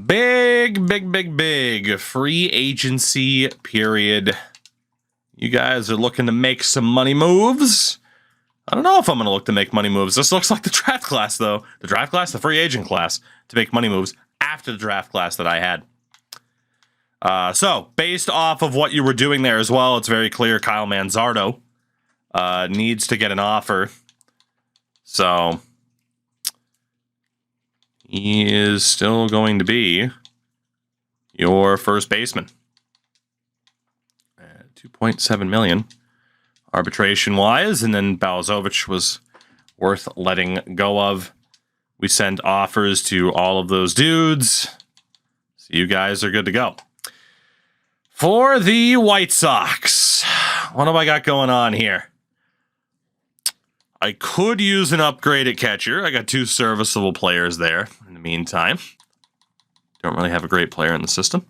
Big free agency period. You guys are looking to make some money moves. I don't know if I'm going to look to make money moves. This looks like the draft class, though. The draft class, the free agent class, to make money moves after the draft class that I had. So, based off of what you were doing there as well, it's very clear Kyle Manzardo needs to get an offer. So, he is still going to be your first baseman. 2.7 million arbitration-wise, and then Balazovic was worth letting go of. We sent offers to all of those dudes, so you guys are good to go. For the White Sox, what have I got going on here? I could use an upgrade at catcher. I got two serviceable players there in the meantime. Don't really have a great player in the system.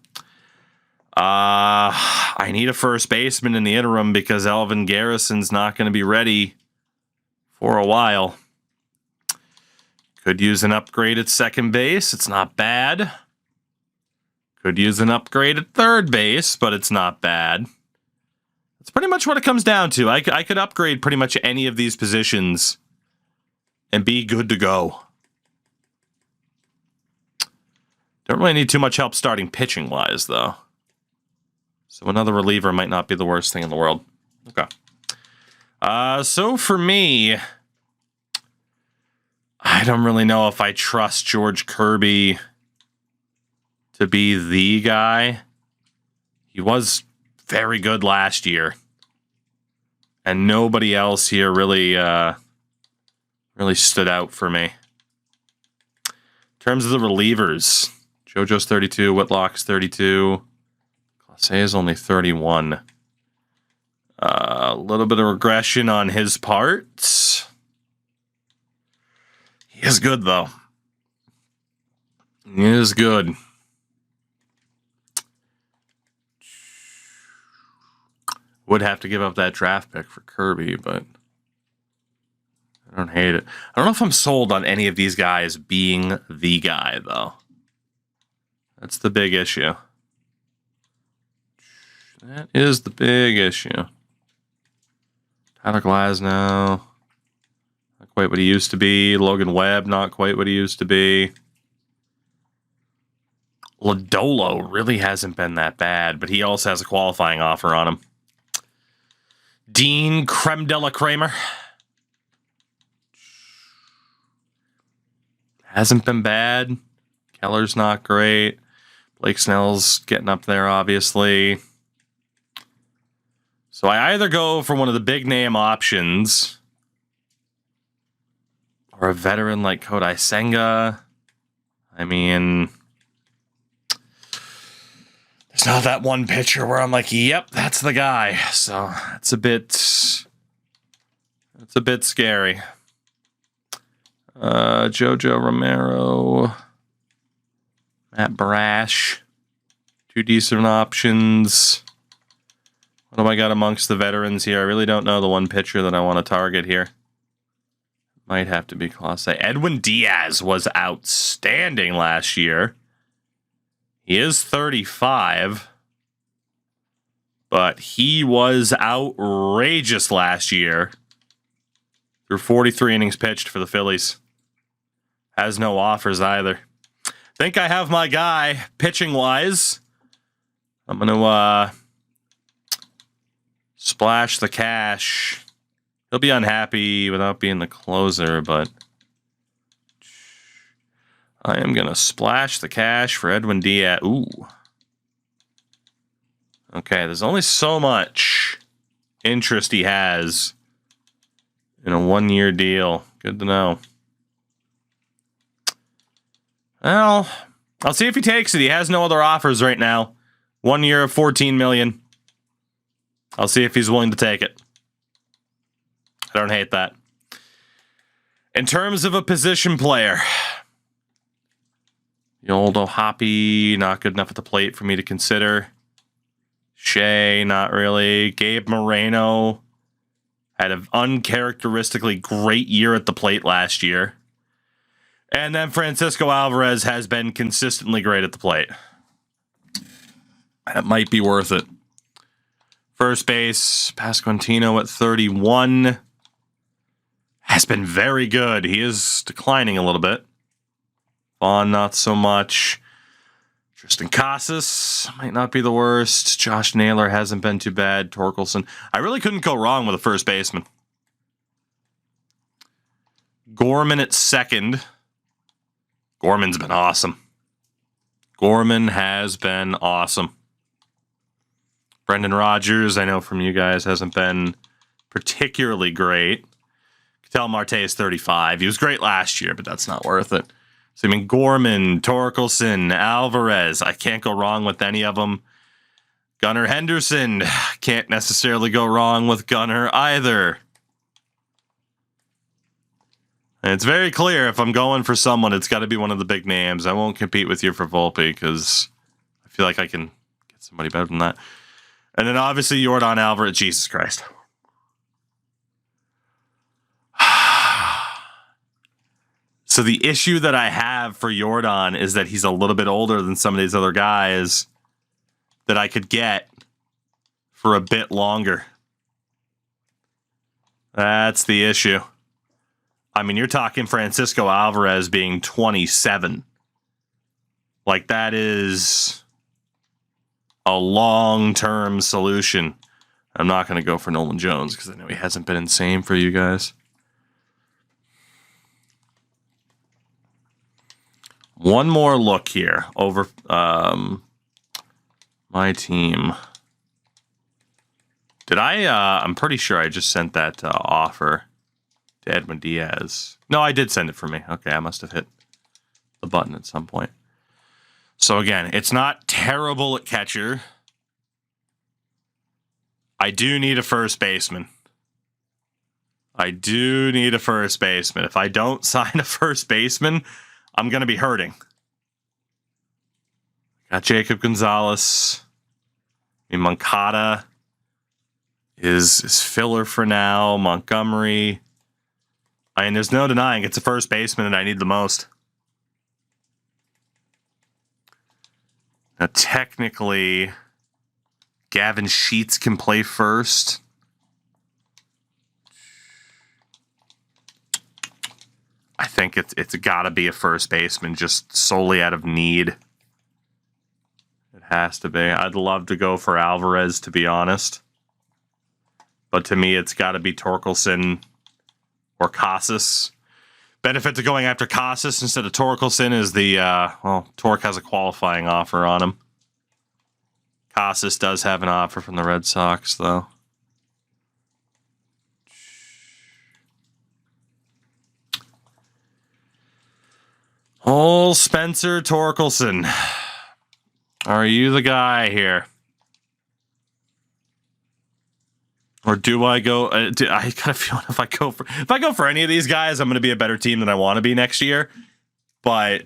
I need a first baseman in the interim because Elvin Garrison's not going to be ready for a while. Could use an upgrade at second base. It's not bad. Could use an upgrade at third base, but it's not bad. That's pretty much what it comes down to. I could upgrade pretty much any of these positions and be good to go. Don't really need too much help starting pitching-wise, though. So another reliever might not be the worst thing in the world. Okay. So for me, I don't really know if I trust George Kirby to be the guy. He was very good last year. And nobody else here really stood out for me. In terms of the relievers, JoJo's 32, Whitlock's 32. Clase is only 31. A little bit of regression on his part. He is good, though. He is good. Would have to give up that draft pick for Kirby, but I don't hate it. I don't know if I'm sold on any of these guys being the guy, though. That's the big issue. That is the big issue. Tyler Glasnow, not quite what he used to be. Logan Webb, not quite what he used to be. Lodolo really hasn't been that bad, but he also has a qualifying offer on him. Dean Creme de la Kramer. Hasn't been bad. Keller's not great. Blake Snell's getting up there, obviously. So I either go for one of the big name options or a veteran like Kodai Senga. I mean, there's not that one pitcher where I'm like, yep, that's the guy. So it's a bit scary. Jojo Romero, Matt Brash, two decent options. What do I got amongst the veterans here? I really don't know the one pitcher that I want to target here. Might have to be Clase. Edwin Diaz was outstanding last year. He is 35, but he was outrageous last year. Through 43 innings pitched for the Phillies. Has no offers either. Think I have my guy pitching-wise. I'm going to splash the cash. He'll be unhappy without being the closer, but I am going to splash the cash for Edwin Diaz. Ooh. Okay, there's only so much interest he has in a one-year deal. Good to know. Well, I'll see if he takes it. He has no other offers right now. 1 year of $14 million. I'll see if he's willing to take it. I don't hate that. In terms of a position player, the old O'Hoppe, not good enough at the plate for me to consider. Shea, not really. Gabe Moreno had an uncharacteristically great year at the plate last year. And then Francisco Alvarez has been consistently great at the plate. That might be worth it. First base, Pasquantino at 31. Has been very good. He is declining a little bit. Vaughn, not so much. Tristan Casas might not be the worst. Josh Naylor hasn't been too bad. Torkelson. I really couldn't go wrong with a first baseman. Gorman at second. Gorman's been awesome. Gorman has been awesome. Brendan Rodgers, I know from you guys, hasn't been particularly great. Ketel Marte is 35. He was great last year, but that's not worth it. So, I mean, Gorman, Torkelson, Alvarez, I can't go wrong with any of them. Gunnar Henderson, can't necessarily go wrong with Gunnar either. And it's very clear if I'm going for someone, it's got to be one of the big names. I won't compete with you for Volpe because I feel like I can get somebody better than that. And then obviously Yordan Alvarez. Jesus Christ. So the issue that I have for Yordan is that he's a little bit older than some of these other guys that I could get for a bit longer. That's the issue. I mean, you're talking Francisco Alvarez being 27. Like, that is a long-term solution. I'm not going to go for Nolan Jones because I know he hasn't been insane for you guys. One more look here over my team. Did I? I'm pretty sure I just sent that offer to Edwin Diaz. No, I did send it for me. Okay, I must have hit the button at some point. So again, it's not terrible at catcher. I do need a first baseman. If I don't sign a first baseman, I'm going to be hurting. Got Jacob Gonzalez. I mean, Moncada is filler for now. Montgomery. I mean, there's no denying it's a first baseman that I need the most. Now, technically, Gavin Sheets can play first. I think it's got to be a first baseman just solely out of need. It has to be. I'd love to go for Alvarez, to be honest. But to me, it's got to be Torkelson or Casas. Benefit to going after Casas instead of Torkelson is the, Torque has a qualifying offer on him. Casas does have an offer from the Red Sox, though. Oh, Spencer Torkelson. Are you the guy here? Or do I go? I got a feeling if I go for any of these guys, I'm going to be a better team than I want to be next year. But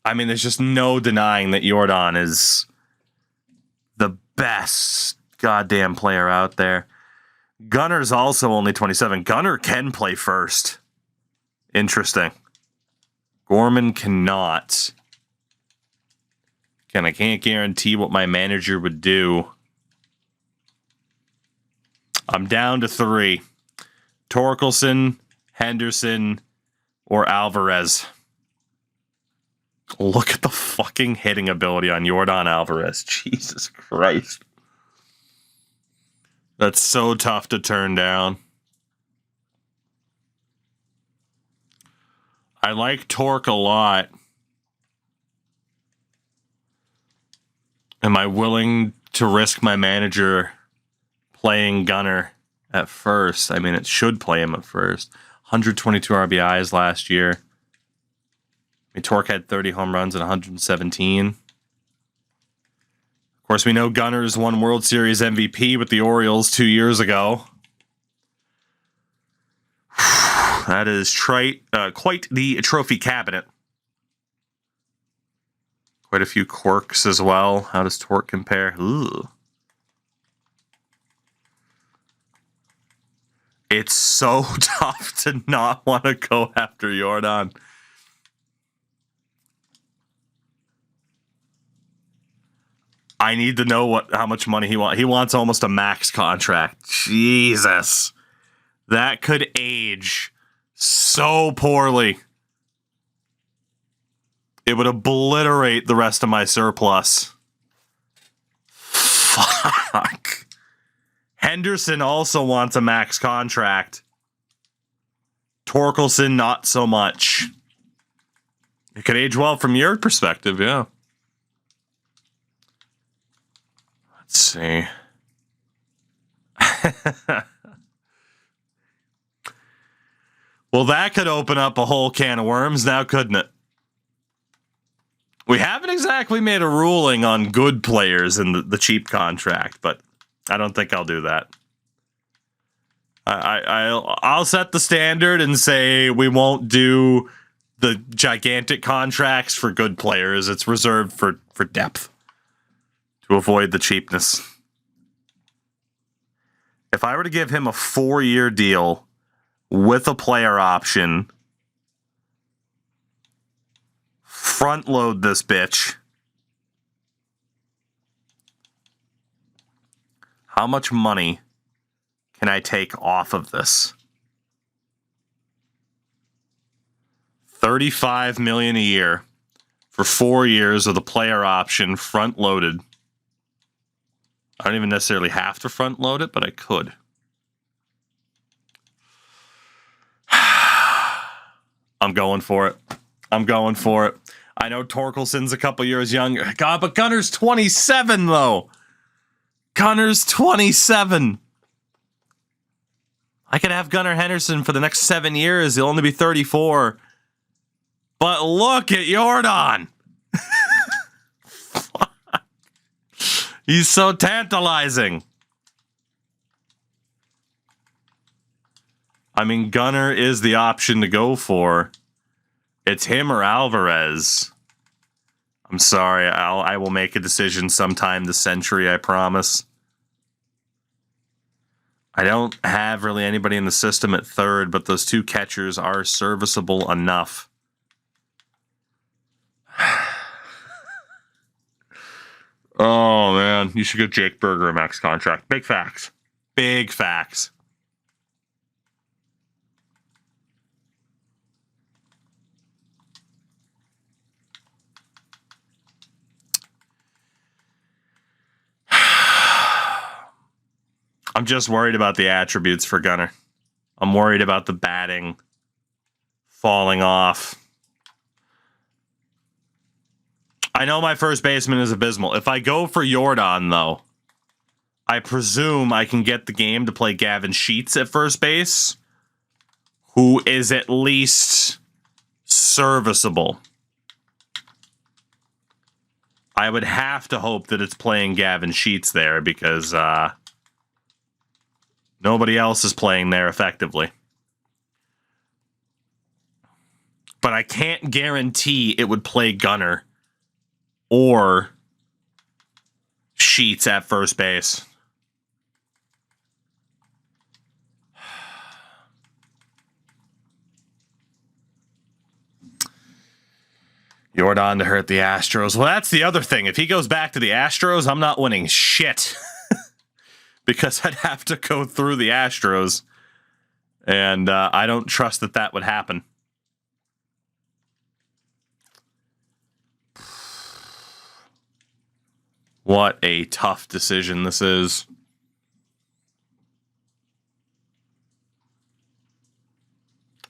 I mean, there's just no denying that Yordan is the best goddamn player out there. Gunner's also only 27. Gunner can play first. Interesting. Gorman cannot. I can't guarantee what my manager would do. I'm down to 3. Torkelson, Henderson, or Alvarez. Look at the fucking hitting ability on Yordan Alvarez. Jesus Christ. That's so tough to turn down. I like Torque a lot. Am I willing to risk my manager playing Gunner at first? I mean, it should play him at first. 122 RBIs last year. I mean, Torque had 30 home runs and 117. Of course, we know Gunner's won World Series MVP with the Orioles 2 years ago. That is quite the trophy cabinet. Quite a few quirks as well. How does Torque compare? Ooh. It's so tough to not want to go after Yordan. I need to know how much money he wants. He wants almost a max contract. Jesus. That could age so poorly. It would obliterate the rest of my surplus. Fuck. Henderson also wants a max contract. Torkelson, not so much. It could age well from your perspective, yeah. Let's see. Well, that could open up a whole can of worms now, couldn't it? We haven't exactly made a ruling on good players in the cheap contract, but I don't think I'll do that. I'll set the standard and say we won't do the gigantic contracts for good players. It's reserved for depth to avoid the cheapness. If I were to give him a 4-year deal with a player option, front load this bitch, how much money can I take off of this? $35 million a year for 4 years with a player option, front loaded. I don't even necessarily have to front load it, but I could. I'm going for it. I know Torkelson's a couple years younger. God, but Gunner's 27, though. Gunner's 27. I could have Gunnar Henderson for the next 7 years. He'll only be 34. But look at Jordan. He's so tantalizing. I mean, Gunnar is the option to go for. It's him or Alvarez. I'm sorry. I will make a decision sometime this century, I promise. I don't have really anybody in the system at third, but those two catchers are serviceable enough. Oh, man. You should get Jake Berger a max contract. Big facts. Big facts. I'm just worried about the attributes for Gunnar. I'm worried about the batting falling off. I know my first baseman is abysmal. If I go for Jordan, though, I presume I can get the game to play Gavin Sheets at first base, who is at least serviceable. I would have to hope that it's playing Gavin Sheets there because nobody else is playing there effectively. But I can't guarantee it would play Gunnar or Sheets at first base. Jordan to hurt the Astros. Well, that's the other thing. If he goes back to the Astros, I'm not winning shit. Because I'd have to go through the Astros. And I don't trust that would happen. What a tough decision this is.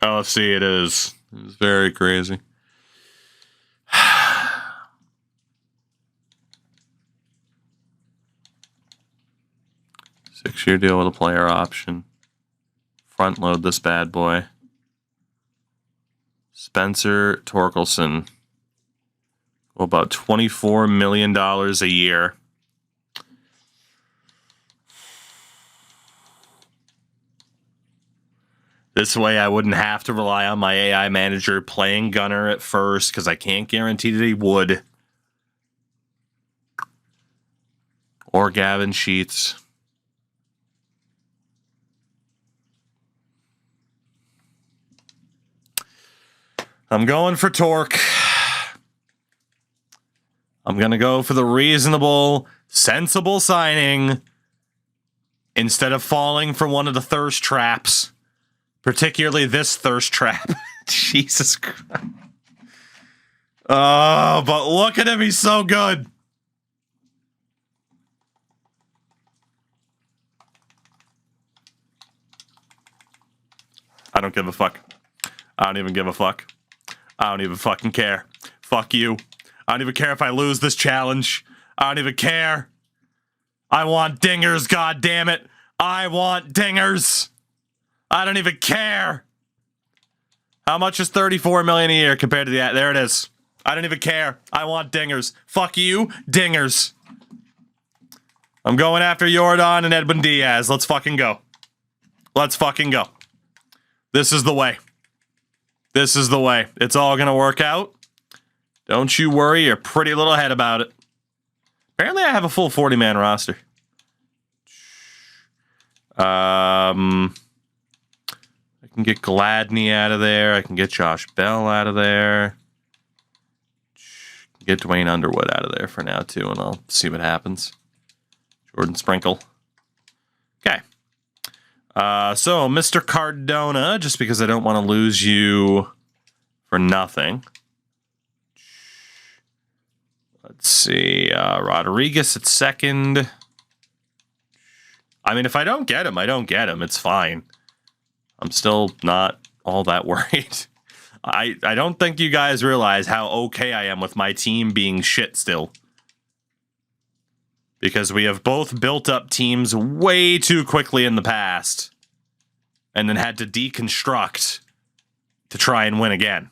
LFC, it is. It's very crazy. 6-year deal with a player option. Front load this bad boy. Spencer Torkelson. About $24 million a year. This way I wouldn't have to rely on my AI manager playing Gunnar at first because I can't guarantee that he would. Or Gavin Sheets. I'm going for Torque. I'm going to go for the reasonable, sensible signing instead of falling for one of the thirst traps, particularly this thirst trap. Jesus Christ. Oh, but look at him. He's so good. I don't give a fuck. I don't even give a fuck. I don't even fucking care. Fuck you. I don't even care if I lose this challenge. I don't even care. I want dingers, god damn it. I want dingers. I don't even care. How much is $34 million a year compared to the... There it is. I don't even care. I want dingers. Fuck you, dingers. I'm going after Jordan and Edwin Diaz. Let's fucking go. Let's fucking go. This is the way. This is the way. It's all gonna work out. Don't you worry your pretty little head about it. Apparently I have a full 40-man roster. I can get Gladney out of there. I can get Josh Bell out of there. Get Dwayne Underwood out of there for now, too, and I'll see what happens. Jordan Sprinkle. Okay. So, Mr. Cardona, just because I don't want to lose you for nothing. Let's see. Rodriguez at second. I mean, if I don't get him, I don't get him. It's fine. I'm still not all that worried. I don't think you guys realize how okay I am with my team being shit still. Because we have both built up teams way too quickly in the past. And then had to deconstruct to try and win again.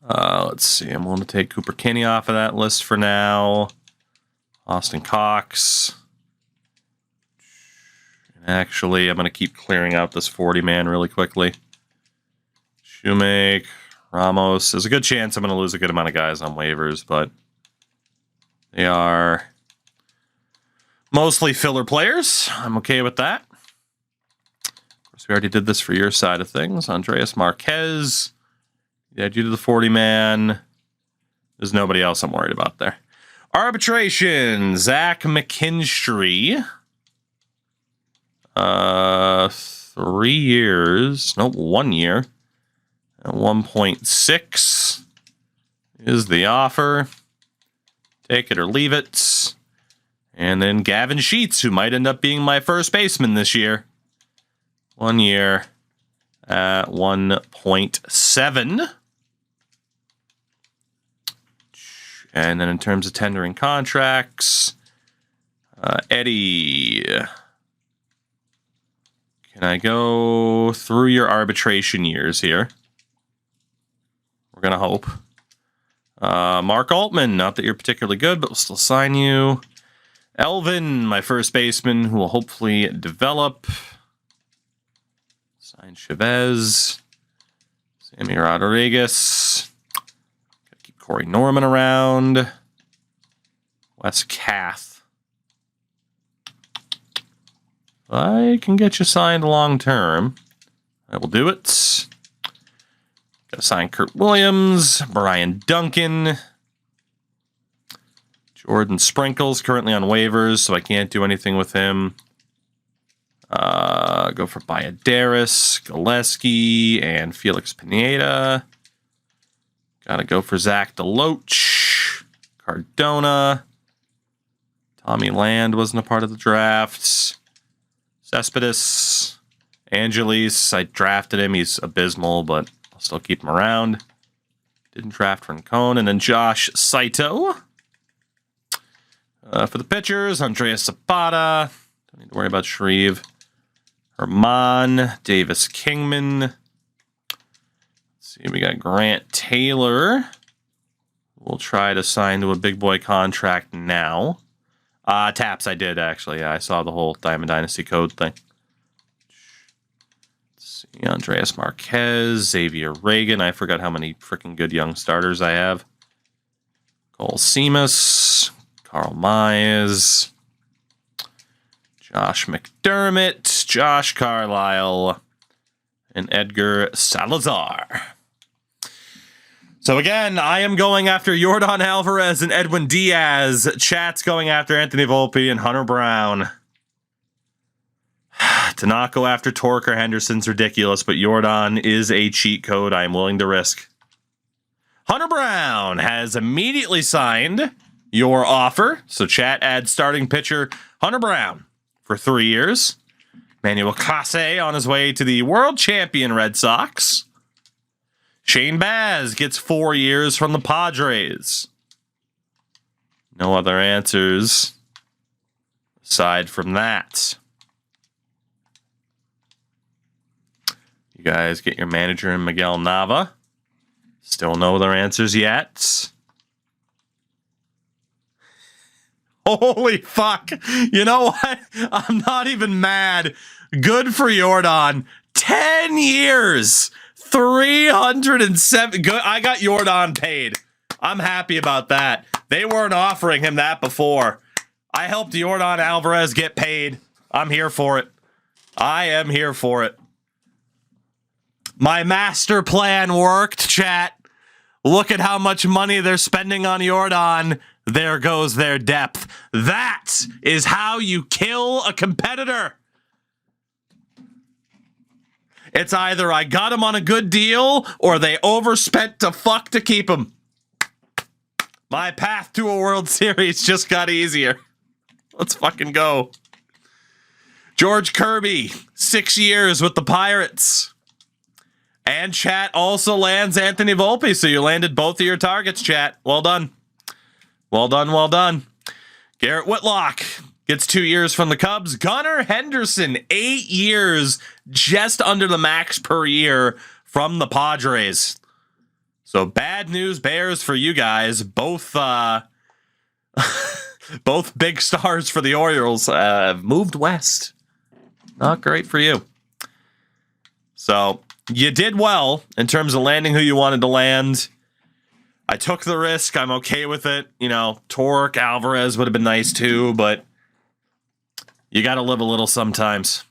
Let's see. I'm going to take Cooper Kinney off of that list for now. Austin Cox. Actually, I'm going to keep clearing out this 40-man really quickly. Shoemake, Ramos. There's a good chance I'm going to lose a good amount of guys on waivers, but they are mostly filler players. I'm okay with that. Of course, we already did this for your side of things. Andreas Marquez. Yeah, due to the 40-man. There's nobody else I'm worried about there. Arbitration. Zach McKinstry. 3 years. Nope, 1 year. 1.6 is the offer. Take it or leave it. And then Gavin Sheets, who might end up being my first baseman this year. 1 year at 1.7. And then in terms of tendering contracts, Eddie, can I go through your arbitration years here? We're going to hope. Mark Altman, not that you're particularly good, but we'll still sign you. Elvin, my first baseman, who will hopefully develop. Sign Chavez. Sammy Rodriguez. Gotta keep Corey Norman around. Wes Kath. I can get you signed long term. I will do it. Gotta sign Kurt Williams, Brian Duncan, Jordan Sprinkles, currently on waivers, so I can't do anything with him. Go for Bayadaris, Gillespie, and Felix Pineda. Gotta go for Zach DeLoach, Cardona. Tommy Land wasn't a part of the drafts. Cespedes, Angelis, I drafted him. He's abysmal, but I'll still keep him around. Didn't draft Rincon. And then Josh Saito. For the pitchers, Andreas Zapata. Don't need to worry about Shreve. Herman, Davis Kingman. Let's see, we got Grant Taylor. We'll try to sign to a big boy contract now. Taps, I did, actually. Yeah, I saw the whole Diamond Dynasty code thing. Let's see, Andreas Marquez, Xavier Reagan. I forgot how many freaking good young starters I have. Cole Seamus, Carl Mize, Josh McDermott, Josh Carlisle, and Edgar Salazar. So again, I am going after Yordan Alvarez and Edwin Diaz. Chat's going after Anthony Volpe and Hunter Brown. To not go after Torque or Henderson's ridiculous, but Yordan is a cheat code I am willing to risk. Hunter Brown has immediately signed your offer. So chat adds starting pitcher Hunter Brown for 3 years. Manuel Clase on his way to the world champion Red Sox. Shane Baz gets 4 years from the Padres. No other answers aside from that. You guys get your manager in Miguel Nava. Still no other answers yet. Holy fuck. You know what? I'm not even mad. Good for Yordan. 10 years. 307. Good. I got Yordan paid. I'm happy about that. They weren't offering him that before. I helped Yordan Alvarez get paid. I'm here for it. I am here for it. My master plan worked, chat. Look at how much money they're spending on Yordan. There goes their depth. That is how you kill a competitor. It's either I got him on a good deal or they overspent to fuck to keep him. My path to a World Series just got easier. Let's fucking go. George Kirby, 6 years with the Pirates. And chat also lands Anthony Volpe, so you landed both of your targets, chat. Well done. Well done, well done. Garrett Whitlock gets 2 years from the Cubs. Gunnar Henderson, 8 years, just under the max per year from the Padres. So bad news bears for you guys. Both both big stars for the Orioles have moved west. Not great for you. So you did well in terms of landing who you wanted to land. I took the risk. I'm okay with it. You know, Torque, Alvarez would have been nice too, but you got to live a little sometimes.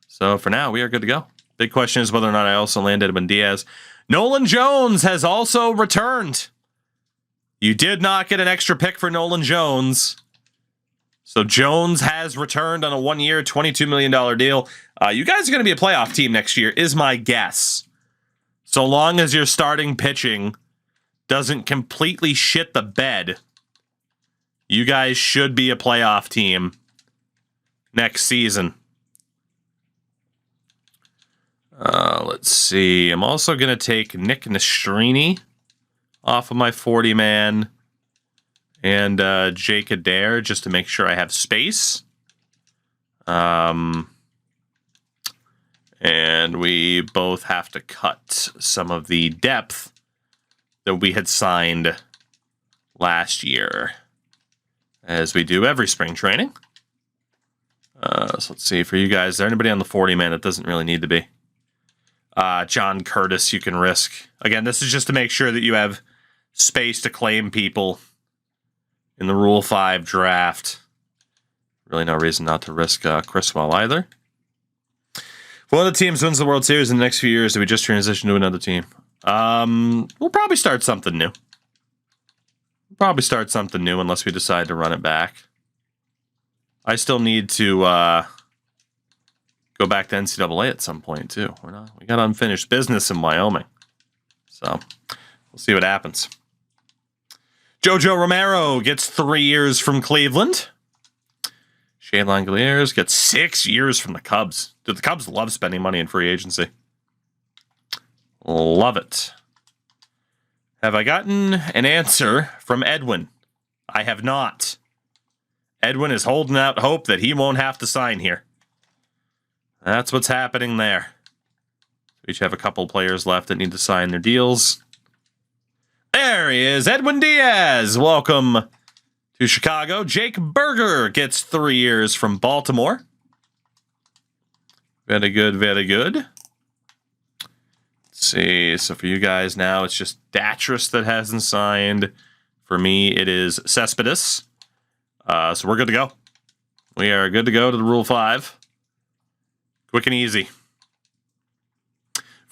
So for now, we are good to go. Big question is whether or not I also landed Edwin Diaz. Nolan Jones has also returned. You did not get an extra pick for Nolan Jones. So Jones has returned on a 1-year, $22 million deal. You guys are going to be a playoff team next year, is my guess. So long as your starting pitching doesn't completely shit the bed, you guys should be a playoff team next season. Let's see. I'm also going to take Nick Nastrini off of my 40-man and Jake Adair just to make sure I have space. And we both have to cut some of the depth that we had signed last year, as we do every spring training. So let's see, for you guys, is there anybody on the 40-man that doesn't really need to be? John Curtis, you can risk. Again, this is just to make sure that you have space to claim people in the Rule 5 draft. Really no reason not to risk Criswell either. If one of the teams wins the World Series in the next few years, do we just transition to another team? We'll probably start something new. Unless we decide to run it back. I still need to go back to NCAA at some point too. We got unfinished business in Wyoming, so we'll see what happens. Jojo Romero gets 3 years from Cleveland. Shane Langoliers gets 6 years from the Cubs. Dude, the Cubs love spending money in free agency. Love it. Have I gotten an answer from Edwin? I have not. Edwin is holding out hope that he won't have to sign here. That's what's happening there. We each have a couple players left that need to sign their deals. There he is, Edwin Diaz. Welcome to Chicago. Jake Berger gets 3 years from Baltimore. Very good, very good. Let's see. So for you guys now, it's just Datris that hasn't signed. For me, it is Cespedes. So we're good to go. We are good to go to the Rule 5. Quick and easy.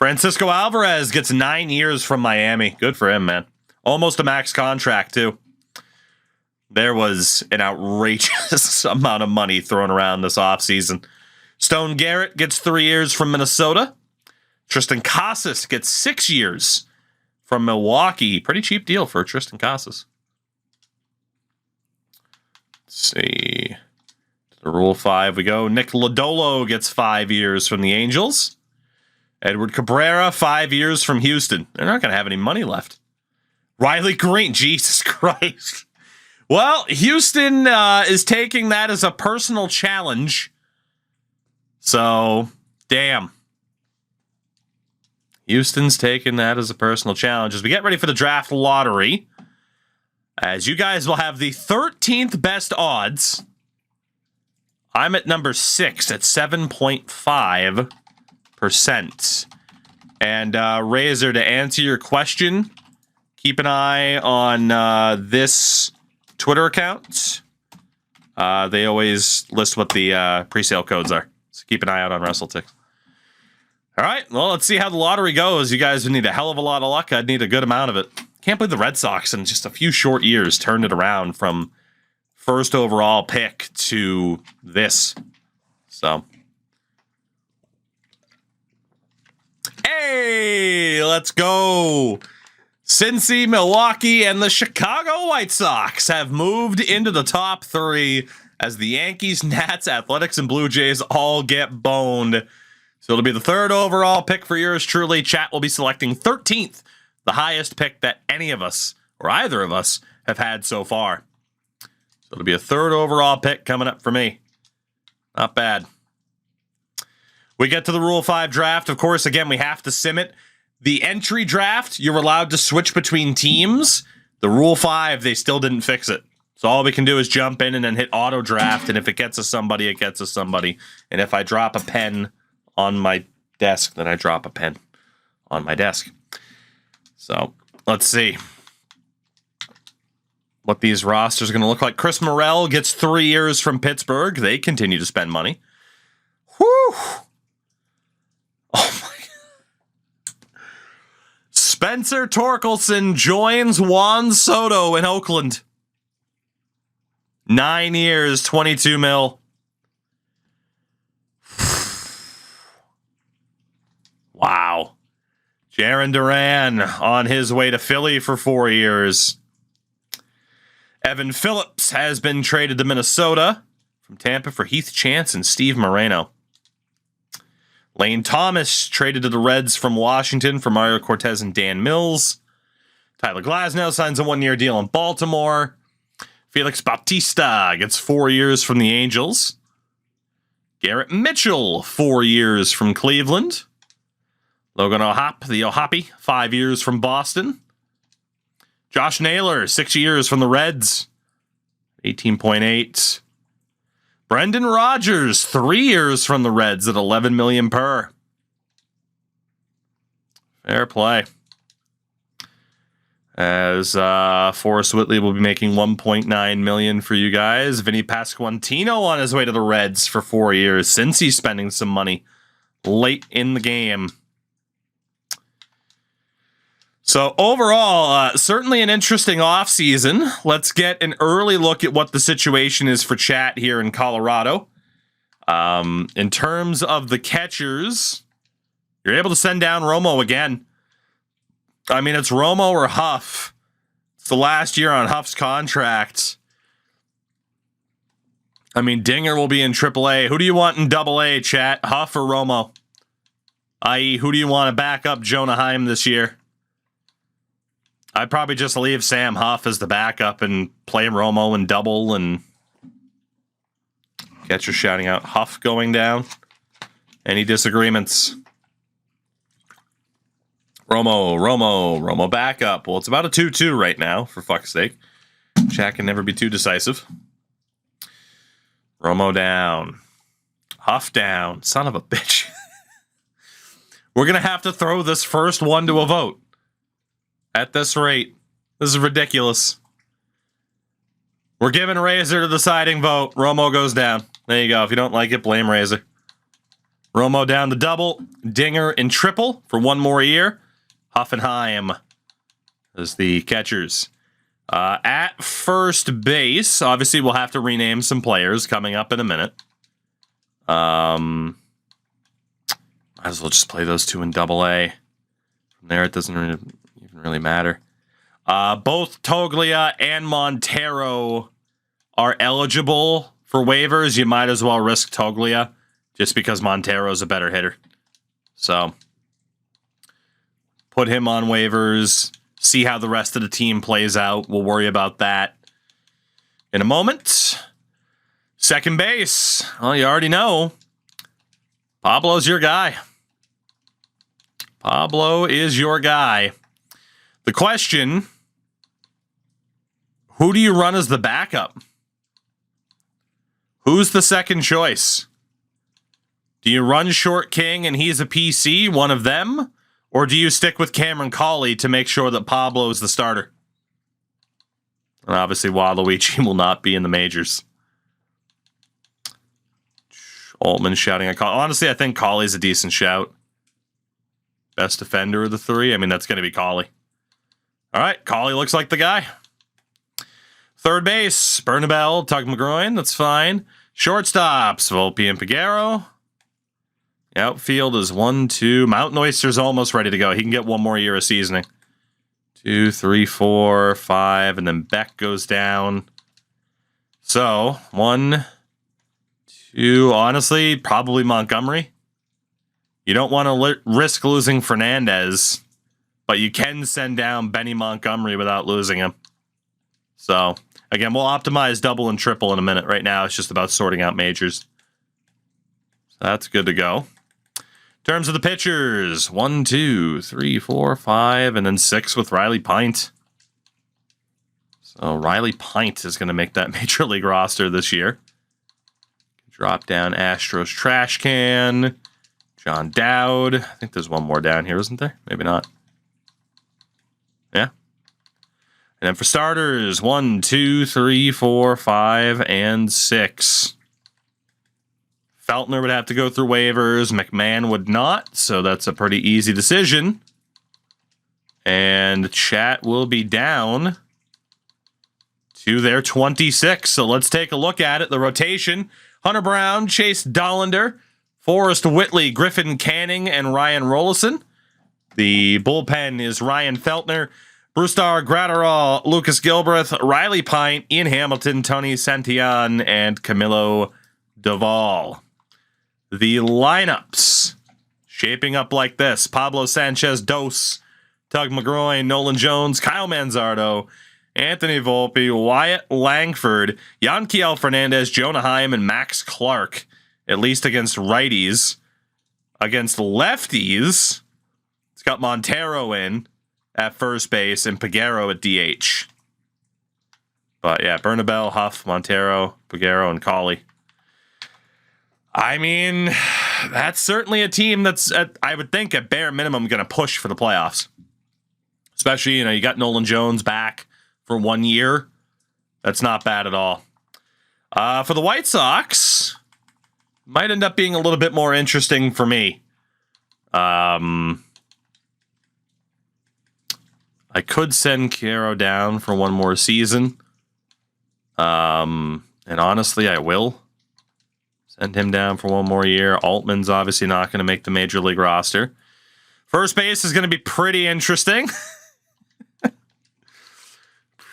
Francisco Alvarez gets 9 years from Miami. Good for him, man. Almost a max contract, too. There was an outrageous amount of money thrown around this offseason. Stone Garrett gets 3 years from Minnesota. Tristan Casas gets 6 years from Milwaukee. Pretty cheap deal for Tristan Casas. Let's see. To the Rule 5 we go. Nick Lodolo gets 5 years from the Angels. Edward Cabrera, 5 years from Houston. They're not going to have any money left. Riley Green, Jesus Christ. Well, Houston is taking that as a personal challenge. So, damn. Houston's taking that as a personal challenge. As we get ready for the draft lottery, as you guys will have the 13th best odds, I'm at number 6 at 7.5%. And Razor, to answer your question, keep an eye on this Twitter account. They always list what the pre-sale codes are. So keep an eye out on WrestleTix. All right, well, let's see how the lottery goes. You guys would need a hell of a lot of luck. I'd need a good amount of it. Can't believe the Red Sox in just a few short years turned it around from first overall pick to this. So, hey, let's go. Cincy, Milwaukee, and the Chicago White Sox have moved into the top 3 as the Yankees, Nats, Athletics, and Blue Jays all get boned. So it'll be the 3rd overall pick for yours truly. Chat will be selecting 13th, the highest pick that any of us, or either of us, have had so far. So it'll be a 3rd overall pick coming up for me. Not bad. We get to the Rule 5 draft. Of course, again, we have to sim it. The entry draft, you're allowed to switch between teams. The Rule 5, they still didn't fix it. So all we can do is jump in and then hit auto draft. And if it gets us somebody, it gets us somebody. And if I drop a pen on my desk, then I drop a pen on my desk. So let's see what these rosters are going to look like. Chris Morel gets 3 years from Pittsburgh. They continue to spend money. Whew. Oh my God. Spencer Torkelson joins Juan Soto in Oakland. 9 years, 22 mil. Wow. Jarren Duran on his way to Philly for 4 years. Evan Phillips has been traded to Minnesota from Tampa for Heath Chance and Steve Moreno. Lane Thomas traded to the Reds from Washington for Mario Cortez and Dan Mills. Tyler Glasnow signs a 1-year deal in Baltimore. Felix Bautista gets 4 years from the Angels. Garrett Mitchell, 4 years from Cleveland. Logan O'Hoppe, the O'Hoppe, 5 years from Boston. Josh Naylor, 6 years from the Reds, 18.8. Brendan Rodgers, 3 years from the Reds at $11 million per. Fair play. As Forrest Whitley will be making $1.9 million for you guys. Vinny Pasquantino on his way to the Reds for 4 years since he's spending some money late in the game. So overall, certainly an interesting offseason. Let's get an early look at what the situation is for chat here in Colorado. In terms of the catchers, you're able to send down Romo again. I mean, it's Romo or Huff. It's the last year on Huff's contract. I mean, Dinger will be in AAA. Who do you want in AA, chat? Huff or Romo? I.e., who do you want to back up Jonah Heim this year? I'd probably just leave Sam Huff as the backup and play Romo in double and catcher shouting out Huff going down. Any disagreements? Romo backup. Well, it's about a 2-2 right now, for fuck's sake. Chat can never be too decisive. Romo down. Huff down. Son of a bitch. We're going to have to throw this first one to a vote. At this rate, this is ridiculous. We're giving Razor the deciding vote. Romo goes down. There you go. If you don't like it, blame Razor. Romo down to double, Dinger and triple for one more year. Hoffenheim as the catchers. At first base, obviously we'll have to rename some players coming up in a minute. Might as well just play those two in double A. From there, it doesn't even really matter. Both Toglia and Montero are eligible for waivers. You might as well risk Toglia just because Montero's a better hitter. So put him on waivers. See how the rest of the team plays out. We'll worry about that in a moment. Second base. Well, you already know. Pablo's your guy. Pablo is your guy. The question, who do you run as the backup? Who's the second choice? Do you run Short King and he's a PC, one of them? Or do you stick with Cameron Cawley to make sure that Pablo is the starter? And obviously, Waluigi will not be in the majors. Altman shouting at Cawley. Honestly, I think Cawley's a decent shout. Best defender of the three? I mean, that's going to be Cawley. All right, Cawley looks like the guy. Third base, Bernabel, Tug McGroin. That's fine. Shortstops, Volpe and Piguero. Outfield is 1, 2. Mountain Oyster's almost ready to go. He can get one more year of seasoning. 2, 3, 4, 5, and then Beck goes down. So, 1, 2, honestly, probably Montgomery. You don't want to risk losing Fernandez, but you can send down Benny Montgomery without losing him. So, again, we'll optimize double and triple in a minute. Right now, it's just about sorting out majors. So that's good to go. In terms of the pitchers, 1, 2, 3, 4, 5, and then 6 with Riley Pint. So Riley Pint is going to make that Major League roster this year. Drop down Astros trash can. John Dowd. I think there's one more down here, isn't there? Maybe not. Yeah. And then for starters, 1, 2, 3, 4, 5, and 6. Feltner would have to go through waivers. McMahon would not, so that's a pretty easy decision. And the chat will be down to their 26. So let's take a look at it. The rotation, Hunter Brown, Chase Dollander, Forrest Whitley, Griffin Canning, and Ryan Rollison. The bullpen is Ryan Feltner, Brusdar Gratterall, Lucas Gilbreth, Riley Pint, Ian Hamilton, Tony Santillan, and Camilo Duvall. The lineups shaping up like this: Pablo Sanchez Dos, Tug McGroin, Nolan Jones, Kyle Manzardo, Anthony Volpe, Wyatt Langford, Yanquiel Fernandez, Jonah Heim, and Max Clark, at least against righties. Against lefties, it's got Montero in at first base and Piguero at DH. But yeah, Bernabel, Huff, Montero, Piguero, and Cawley. I mean, that's certainly a team that's, I would think, at bare minimum, going to push for the playoffs. Especially, you got Nolan Jones back for 1 year. That's not bad at all. For the White Sox, might end up being a little bit more interesting for me. I could send Caro down for one more season. And honestly, I will. Send him down for one more year. Altman's obviously not going to make the Major League roster. First base is going to be pretty interesting.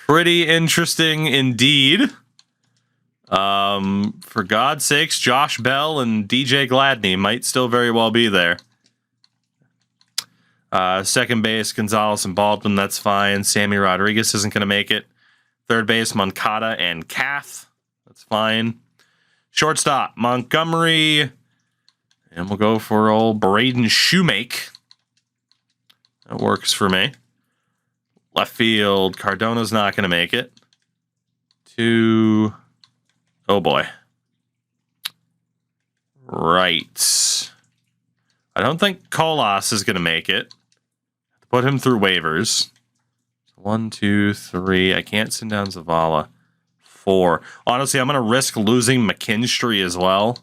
Pretty interesting indeed. For God's sakes, Josh Bell and DJ Gladney might still very well be there. Second base, Gonzalez and Baldwin, that's fine. Sammy Rodriguez isn't going to make it. Third base, Moncada and Kath. That's fine. Shortstop, Montgomery. And we'll go for old Braden Shoemake. That works for me. Left field, Cardona's not going to make it. Oh boy. Right. I don't think Colas is going to make it. Put him through waivers. 1, 2, 3. I can't send down Zavala. 4. Honestly, I'm going to risk losing McKinstry as well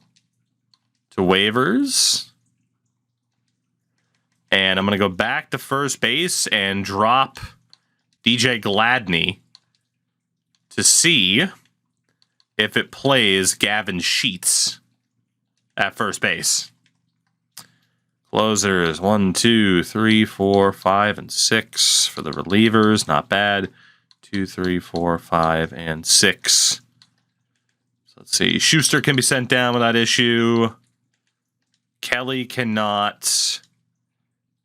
to waivers. And I'm going to go back to first base and drop DJ Gladney to see if it plays Gavin Sheets at first base. Closers 1, 2, 3, 4, 5, and 6 for the relievers. Not bad. 2, 3, 4, 5, and 6. So let's see. Schuster can be sent down without issue. Kelly cannot.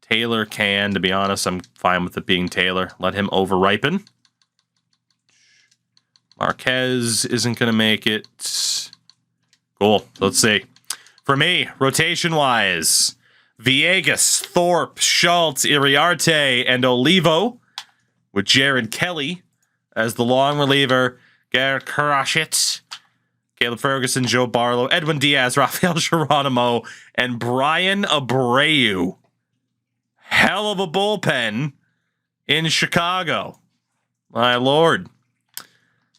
Taylor can. To be honest, I'm fine with it being Taylor. Let him over-ripen. Marquez isn't going to make it. Cool. Let's see. For me, rotation-wise, Villegas, Thorpe, Schultz, Iriarte, and Olivo, with Jared Kelly as the long reliever. Garrett Karashitz, Caleb Ferguson, Joe Barlow, Edwin Diaz, Rafael Geronimo, and Brian Abreu. Hell of a bullpen in Chicago. My lord.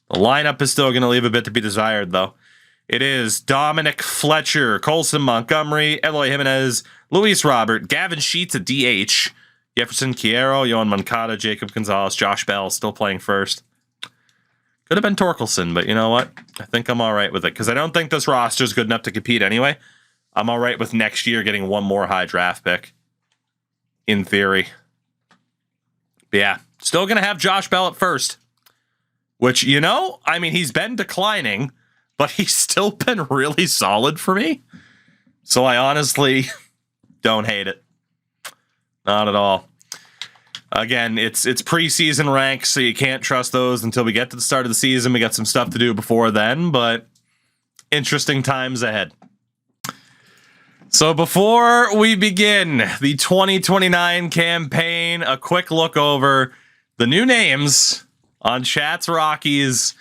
The lineup is still going to leave a bit to be desired, though. It is Dominic Fletcher, Colson Montgomery, Eloy Jimenez, Luis Robert, Gavin Sheets at DH, Jefferson Quiero, Yohan Moncada, Jacob Gonzalez, Josh Bell still playing first. Could have been Torkelson, but you know what? I think I'm all right with it because I don't think this roster is good enough to compete anyway. I'm all right with next year getting one more high draft pick. In theory. But yeah, still going to have Josh Bell at first. Which, you know, I mean, he's been declining, but he's still been really solid for me. So I honestly don't hate it. Not at all. Again, it's preseason ranks, so you can't trust those until we get to the start of the season. We got some stuff to do before then, but interesting times ahead. So before we begin the 2029 campaign, a quick look over the new names on Chat's Rockies,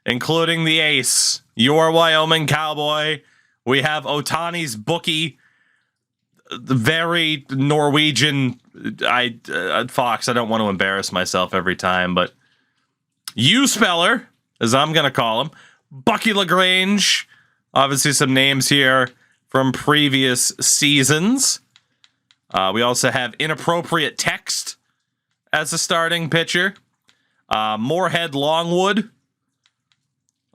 including the ace, your Wyoming Cowboy. We have Otani's bookie, the very Norwegian, Fox, I don't want to embarrass myself every time, but U-Speller, as I'm going to call him, Bucky LaGrange, obviously some names here from previous seasons. We also have Inappropriate Text as a starting pitcher. Moorhead Longwood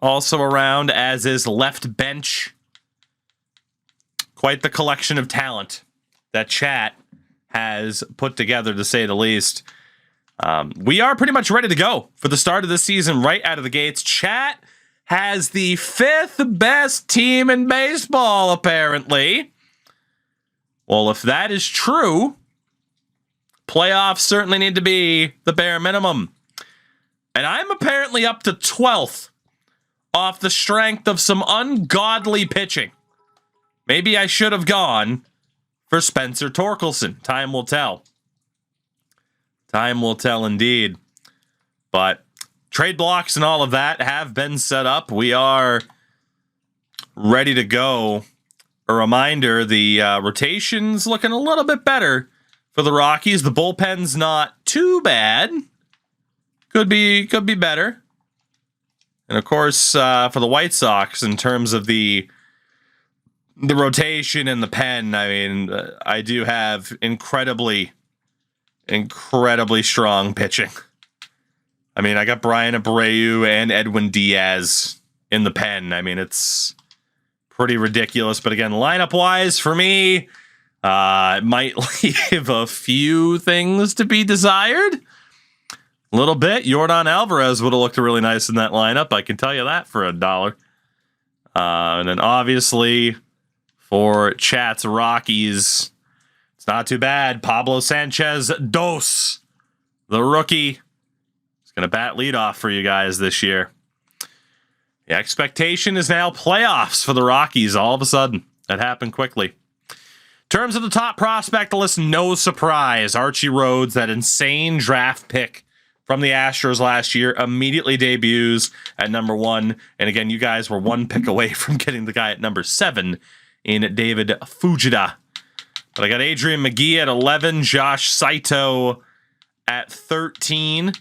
also around, as is Left Bench. Quite the collection of talent that Chat has put together, to say the least. We are pretty much ready to go for the start of the season right out of the gates. Chat has the 5th best team in baseball, apparently. Well, if that is true, playoffs certainly need to be the bare minimum. And I'm apparently up to 12th off the strength of some ungodly pitching. Maybe I should have gone for Spencer Torkelson. Time will tell. Time will tell indeed. But trade blocks and all of that have been set up. We are ready to go. A reminder, the rotation's looking a little bit better for the Rockies. The bullpen's not too bad. Could be better. And of course, for the White Sox, in terms of the rotation and the pen, I mean, I do have incredibly strong pitching. I mean, I got Brian Abreu and Edwin Diaz in the pen. I mean, it's pretty ridiculous. But again, lineup-wise, for me, it might leave a few things to be desired. A little bit. Yordan Alvarez would have looked really nice in that lineup. I can tell you that for $1. And then obviously for Chat's Rockies, it's not too bad. Pablo Sanchez Dos, the rookie, is going to bat leadoff for you guys this year. The expectation is now playoffs for the Rockies all of a sudden. That happened quickly. In terms of the top prospect list, no surprise. Archie Rhodes, that insane draft pick from the Astros last year, immediately debuts at number 1. And again, you guys were 1 pick away from getting the guy at number 7 in David Fujita. But I got Adrian McGee at 11, Josh Saito at 13.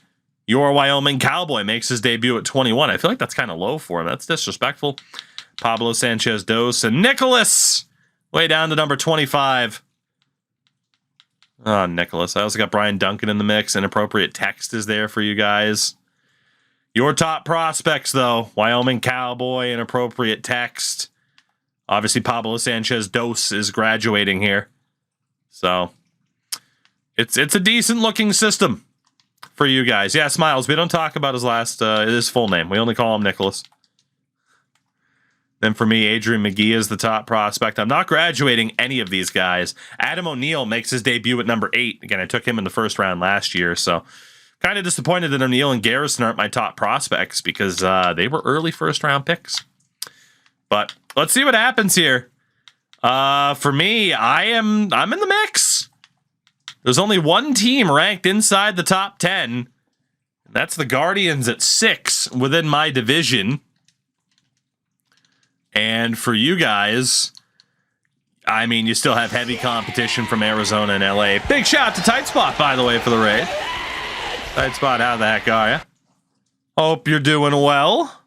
Your Wyoming Cowboy makes his debut at 21. I feel like that's kind of low for him. That's disrespectful. Pablo Sanchez Dos and Nicholas way down to number 25. Oh, Nicholas. I also got Brian Duncan in the mix. Inappropriate text is there for you guys. Your top prospects, though. Wyoming Cowboy, inappropriate text. Obviously, Pablo Sanchez Dos is graduating here. So, it's a decent-looking system for you guys. Yeah, Smiles, we don't talk about his full name. We only call him Nicholas. Then for me, Adrian McGee is the top prospect. I'm not graduating any of these guys. Adam O'Neill makes his debut at number 8. Again, I took him in the first round last year, so kind of disappointed that O'Neill and Garrison aren't my top prospects because they were early first-round picks. But let's see what happens here. For me, I'm in the mix. There's only one team ranked inside the top 10. And that's the Guardians at 6 within my division. And for you guys, I mean, you still have heavy competition from Arizona and LA. Big shout out to Tight Spot, by the way, for the raid. Tight Spot, how the heck are you? Hope you're doing well.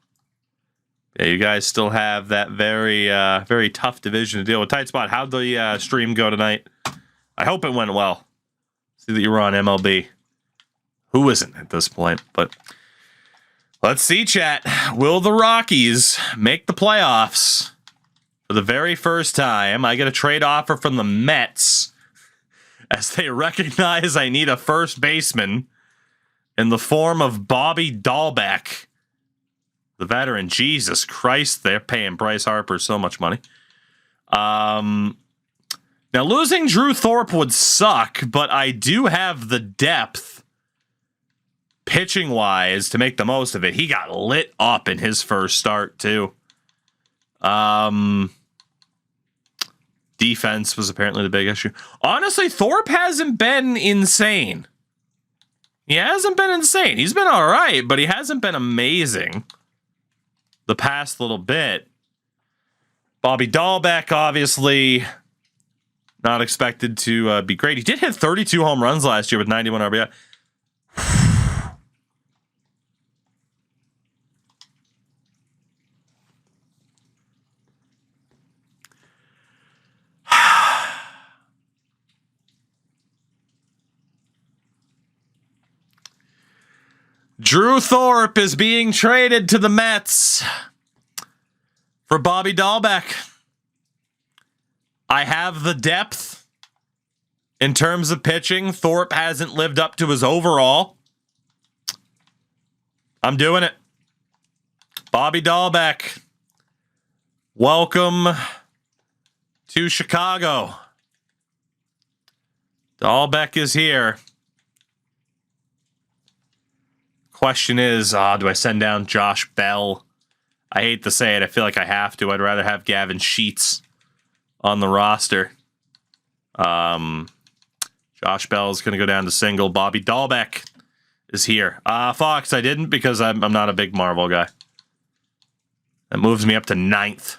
Yeah, you guys still have that very tough division to deal with. Tight Spot, how'd the stream go tonight? I hope it went well. See that you were on MLB. Who isn't at this point? But let's see, chat. Will the Rockies make the playoffs for the very first time? I get a trade offer from the Mets as they recognize I need a first baseman in the form of Bobby Dahlbeck. The veteran, Jesus Christ, they're paying Bryce Harper so much money. Now, losing Drew Thorpe would suck, but I do have the depth pitching-wise to make the most of it. He got lit up in his first start, too. Defense was apparently the big issue. Honestly, Thorpe hasn't been insane. He hasn't been insane. He's been all right, but he hasn't been amazing the past little bit. Bobby Dahlbeck, obviously, not expected to be great. He did hit 32 home runs last year with 91 RBI. Drew Thorpe is being traded to the Mets for Bobby Dahlbeck. I have the depth in terms of pitching. Thorpe hasn't lived up to his overall. I'm doing it. Bobby Dahlbeck, welcome to Chicago. Dahlbeck is here. Question is, do I send down Josh Bell? I hate to say it. I feel like I have to. I'd rather have Gavin Sheets on the roster. Josh Bell is going to go down to single. Bobby Dahlbeck is here. Fox, I didn't because I'm not a big Marvel guy. That moves me up to 9th.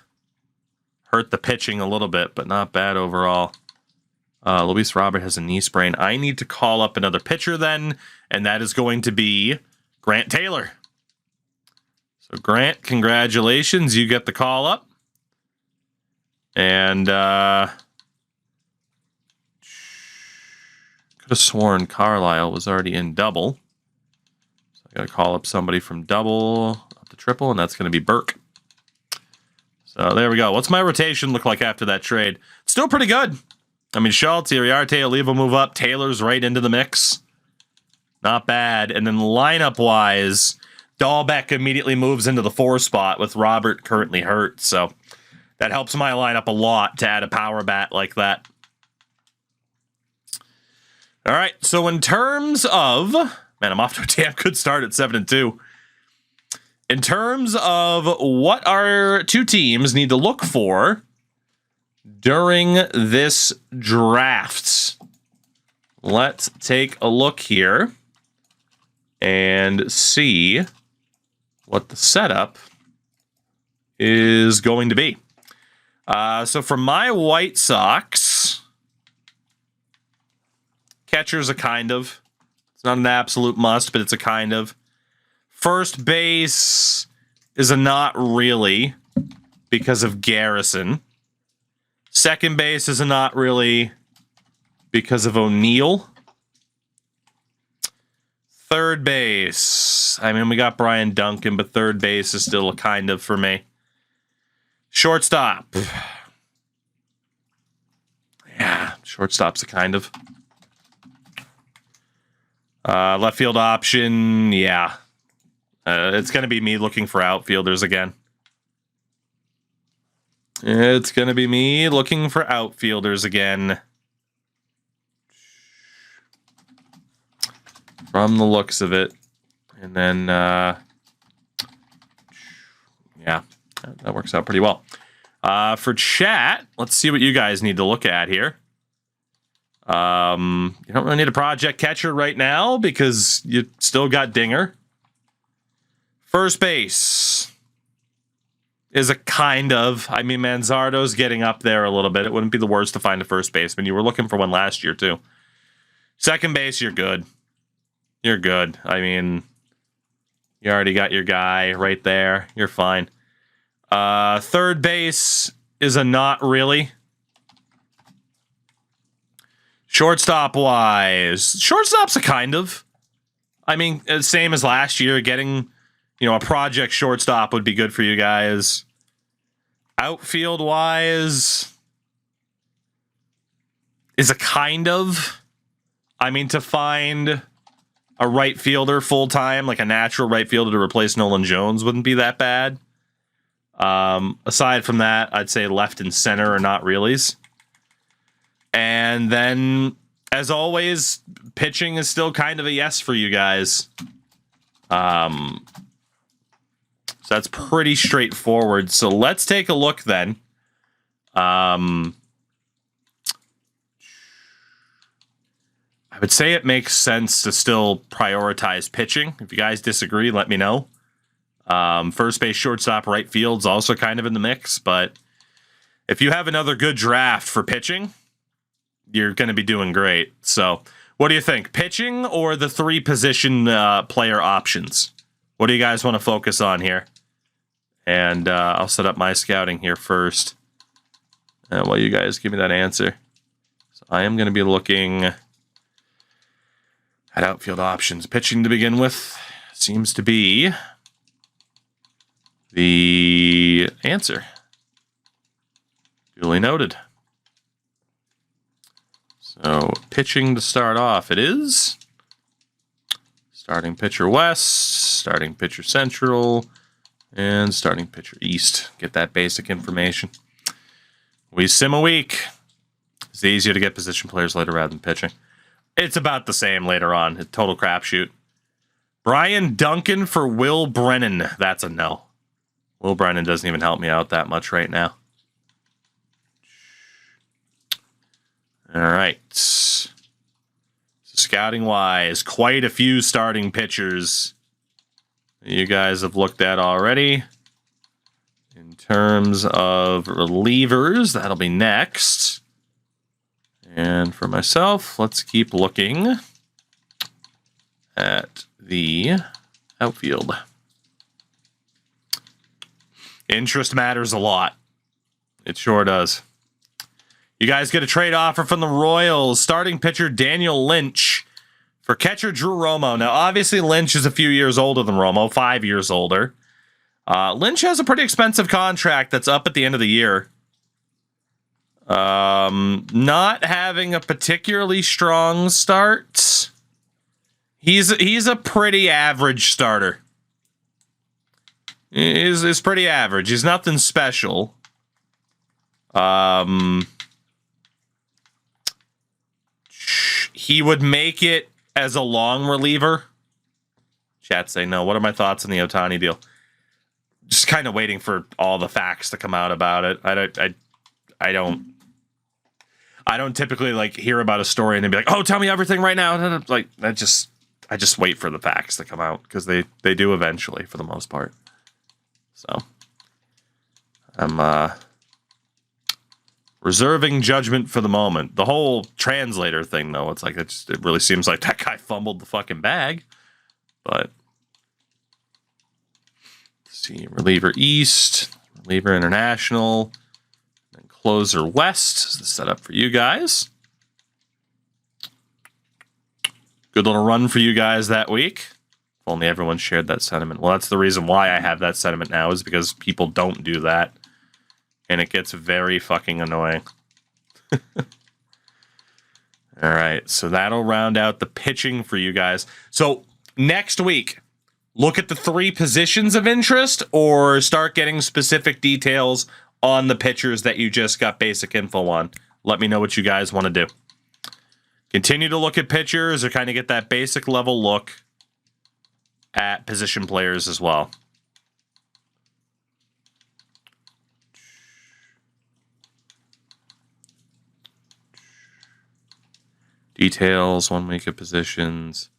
Hurt the pitching a little bit, but not bad overall. Luis Robert has a knee sprain. I need to call up another pitcher then, and that is going to be Grant Taylor. So Grant, congratulations. You get the call up. And could have sworn Carlisle was already in double. So I got to call up somebody from double up to triple, and that's going to be Burke. So there we go. What's my rotation look like after that trade? Still pretty good. I mean, Schultz, Iriarte, Oliva move up. Taylor's right into the mix. Not bad. And then lineup-wise, Dahlbeck immediately moves into the 4 spot with Robert currently hurt. So that helps my lineup a lot to add a power bat like that. All right. So in terms of... Man, I'm off to a damn good start at 7-2. In terms of what our two teams need to look for during this draft, let's take a look here and see what the setup is going to be. So for my White Sox, catcher's a kind of. It's not an absolute must, but it's a kind of. First base is a not really because of Garrison. Second base is a not really because of O'Neill. Third base. I mean, we got Brian Duncan, but third base is still a kind of for me. Shortstop. Yeah, shortstop's a kind of. Left field option, yeah. It's going to be me looking for outfielders again. It's going to be me looking for outfielders again. From the looks of it. And then, yeah, that works out pretty well. For chat, let's see what you guys need to look at here. You don't really need a project catcher right now because you still got Dinger. First base is a kind of. I mean, Manzardo's getting up there a little bit. It wouldn't be the worst to find a first baseman. You were looking for one last year, too. Second base, you're good. You're good. I mean, you already got your guy right there. You're fine. Third base is a not really. Shortstop-wise, shortstop's a kind of. I mean, same as last year. Getting, a project shortstop would be good for you guys. Outfield-wise is a kind of. I mean, to find a right fielder full-time, like a natural right fielder to replace Nolan Jones wouldn't be that bad. Aside from that, I'd say left and center are not reallys. And then, as always, pitching is still kind of a yes for you guys. So that's pretty straightforward. So let's take a look then. I would say it makes sense to still prioritize pitching. If you guys disagree, let me know. First base, shortstop, right field's also kind of in the mix. But if you have another good draft for pitching, you're going to be doing great. So what do you think? Pitching or the three position player options? What do you guys want to focus on here? And I'll set up my scouting here first. And while you guys give me that answer. So I am going to be looking at outfield options. Pitching to begin with seems to be the answer. Duly noted. So, pitching to start off, it is starting pitcher west, starting pitcher central, and starting pitcher east. Get that basic information. We sim a week. It's easier to get position players later rather than pitching. It's about the same later on. A total crapshoot. Brian Duncan for Will Brennan. That's a no. Will Brennan doesn't even help me out that much right now. All right. So scouting-wise, quite a few starting pitchers you guys have looked at already. In terms of relievers, that'll be next. And for myself, let's keep looking at the outfield. Interest matters a lot. It sure does. You guys get a trade offer from the Royals. Starting pitcher Daniel Lynch for catcher Drew Romo. Now, obviously, Lynch is a few years older than Romo, 5 years older. Lynch has a pretty expensive contract that's up at the end of the year. Not having a particularly strong start. He's a pretty average starter. He's pretty average. He's nothing special. He would make it as a long reliever. Chat say no. What are my thoughts on the Ohtani deal? Just kind of waiting for all the facts to come out about it. I don't typically like hear about a story and then be like, oh, tell me everything right now. Like I just wait for the facts to come out because they do eventually for the most part. So I'm reserving judgment for the moment. The whole translator thing, though, it's like it really seems like that guy fumbled the fucking bag. But let's see, reliever east, reliever international, and closer west is the setup for you guys. Good little run for you guys that week. If only everyone shared that sentiment. Well, that's the reason why I have that sentiment now, is because people don't do that. And it gets very fucking annoying. All right, so that'll round out the pitching for you guys. So next week, look at the 3 positions of interest or start getting specific details on the pitchers that you just got basic info on. Let me know what you guys want to do. Continue to look at pitchers or kind of get that basic level look at position players as well. Details, 1 week of positions.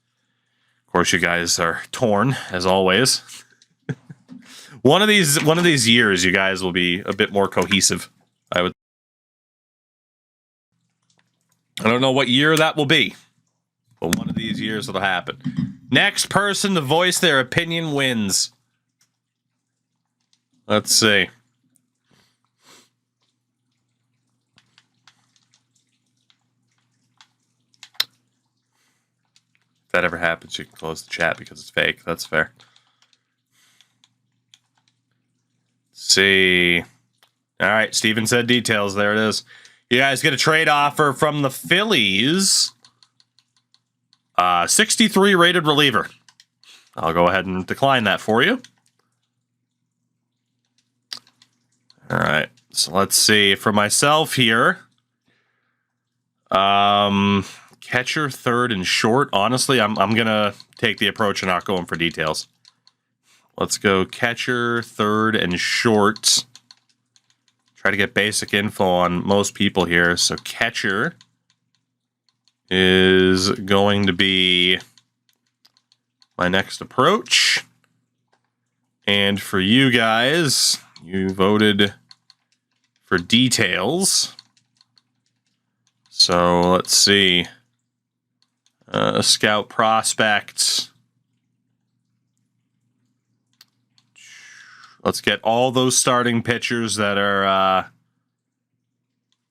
Of course, you guys are torn, as always. One of these years, you guys will be a bit more cohesive, I don't know what year that will be, but one of these years it'll happen. Next person to voice their opinion wins. Let's see. If that ever happens, you can close the chat because it's fake. That's fair. Let's see. All right, Steven said details. There it is. You guys get a trade offer from the Phillies. 63 rated reliever. I'll go ahead and decline that for you. All right. So let's see. For myself here, catcher, third, and short. Honestly, I'm gonna take the approach of not going for details. Let's go catcher, third, and short. Try to get basic info on most people here. So catcher is going to be my next approach. And for you guys, you voted for details. So let's see. Scout prospect. Let's get all those starting pitchers that are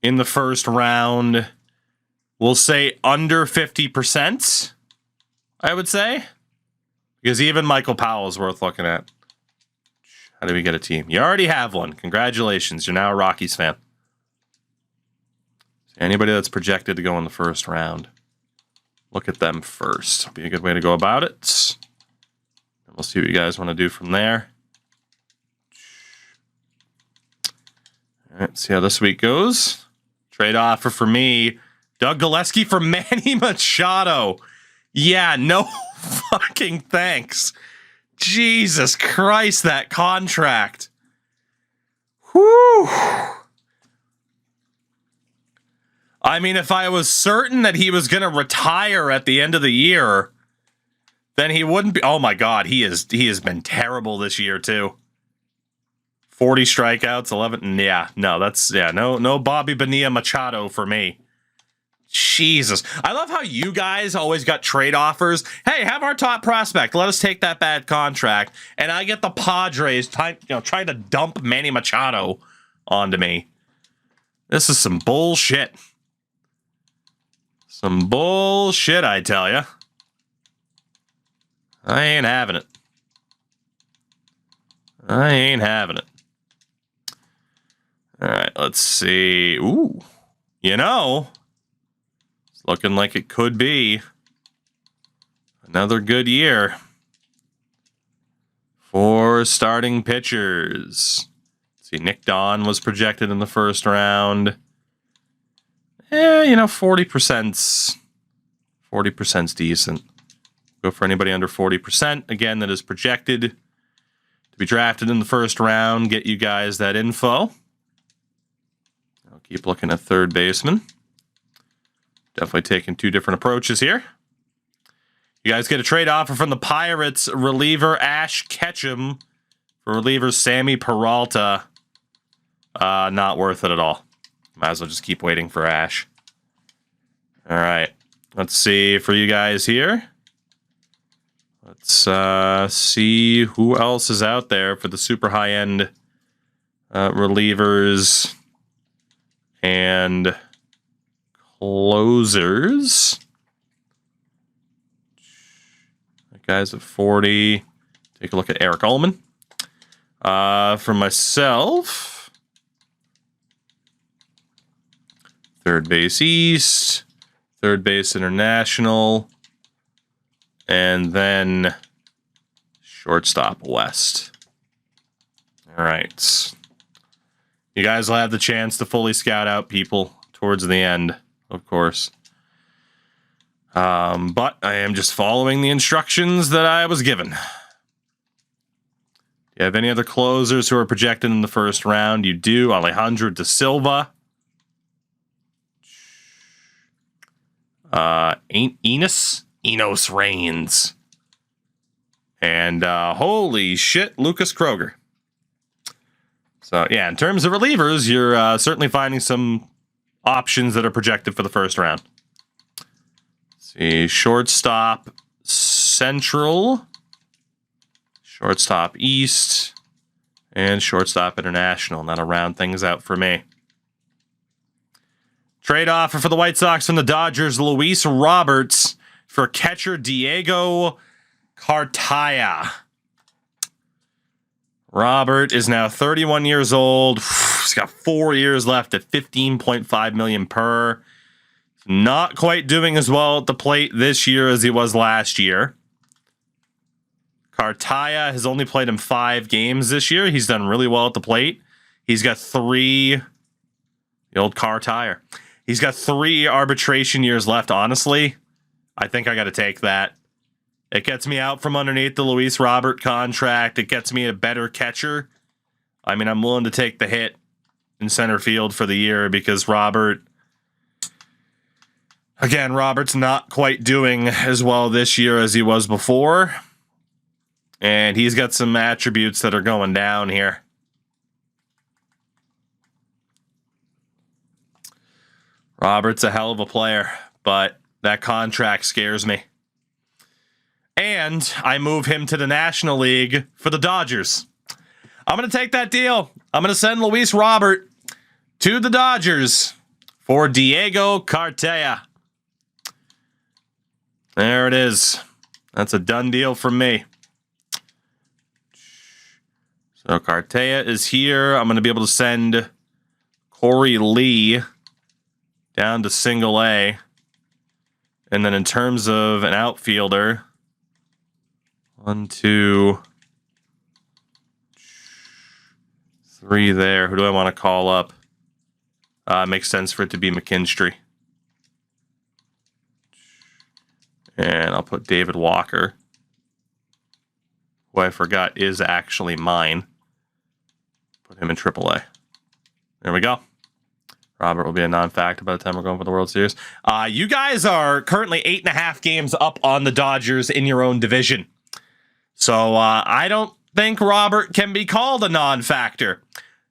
in the first round. We'll say under 50%, I would say. Because even Michael Powell is worth looking at. How do we get a team? You already have one. Congratulations. You're now a Rockies fan. Anybody that's projected to go in the first round, look at them first. Be a good way to go about it. And we'll see what you guys want to do from there. All right, see how this week goes. Trade offer for me. Doug Gillespie for Manny Machado. Yeah, no fucking thanks. Jesus Christ, that contract. Whew. I mean, if I was certain that he was going to retire at the end of the year, then he wouldn't be. Oh my God, he has been terrible this year too. 40 strikeouts, 11. Yeah, no, no Bobby Bonilla Machado for me. Jesus. I love how you guys always got trade offers. Hey, have our top prospect. Let us take that bad contract. And I get the Padres trying to dump Manny Machado onto me. This is some bullshit. Some bullshit, I tell ya. I ain't having it. I ain't having it. All right, let's see. Ooh, it's looking like it could be another good year for starting pitchers. Let's see, Nick Don was projected in the first round. 40%'s decent. Go for anybody under 40%. Again, that is projected to be drafted in the first round. Get you guys that info. I'll keep looking at third baseman. Definitely taking 2 different approaches here. You guys get a trade offer from the Pirates. Reliever Ash Ketchum for reliever Sammy Peralta. Not worth it at all. Might as well just keep waiting for Ash. All right. Let's see for you guys here. Let's see who else is out there for the super high-end relievers and closers. guys at 40. Take a look at Eric Ullman. For myself, third base East, third base International, and then shortstop West. All right. You guys will have the chance to fully scout out people towards the end, of course. But I am just following the instructions that I was given. Do you have any other closers who are projected in the first round? You do. Alejandro Da Silva. Enos Reigns. And holy shit, Lucas Kroger. So, yeah, in terms of relievers, you're certainly finding some options that are projected for the first round. Let's see, shortstop Central, shortstop East, and shortstop International. And that'll round things out for me. Trade offer for the White Sox from the Dodgers, Luis Roberts for catcher Diego Cartaya. Robert is now 31 years old. He's got 4 years left at $15.5 million per. Not quite doing as well at the plate this year as he was last year. Cartaya has only played in 5 games this year. He's done really well at the plate. He's got 3... The old car tire. He's got 3 arbitration years left, honestly. I think I got to take that. It gets me out from underneath the Luis Robert contract. It gets me a better catcher. I mean, I'm willing to take the hit in center field for the year because Robert... Again, Robert's not quite doing as well this year as he was before. And he's got some attributes that are going down here. Robert's a hell of a player, but that contract scares me. And I move him to the National League for the Dodgers. I'm going to take that deal. I'm going to send Luis Robert to the Dodgers for Diego Cartaya. There it is. That's a done deal from me. So Cartaya is here. I'm going to be able to send Corey Lee down to single A. And then in terms of an outfielder, 1, 2, 3 there. Who do I want to call up? Makes sense for it to be McKinstry. And I'll put David Walker, who I forgot is actually mine. Put him in AAA. There we go. Robert will be a non-factor by the time we're going for the World Series. You guys are currently 8.5 games up on the Dodgers in your own division. So I don't think Robert can be called a non-factor.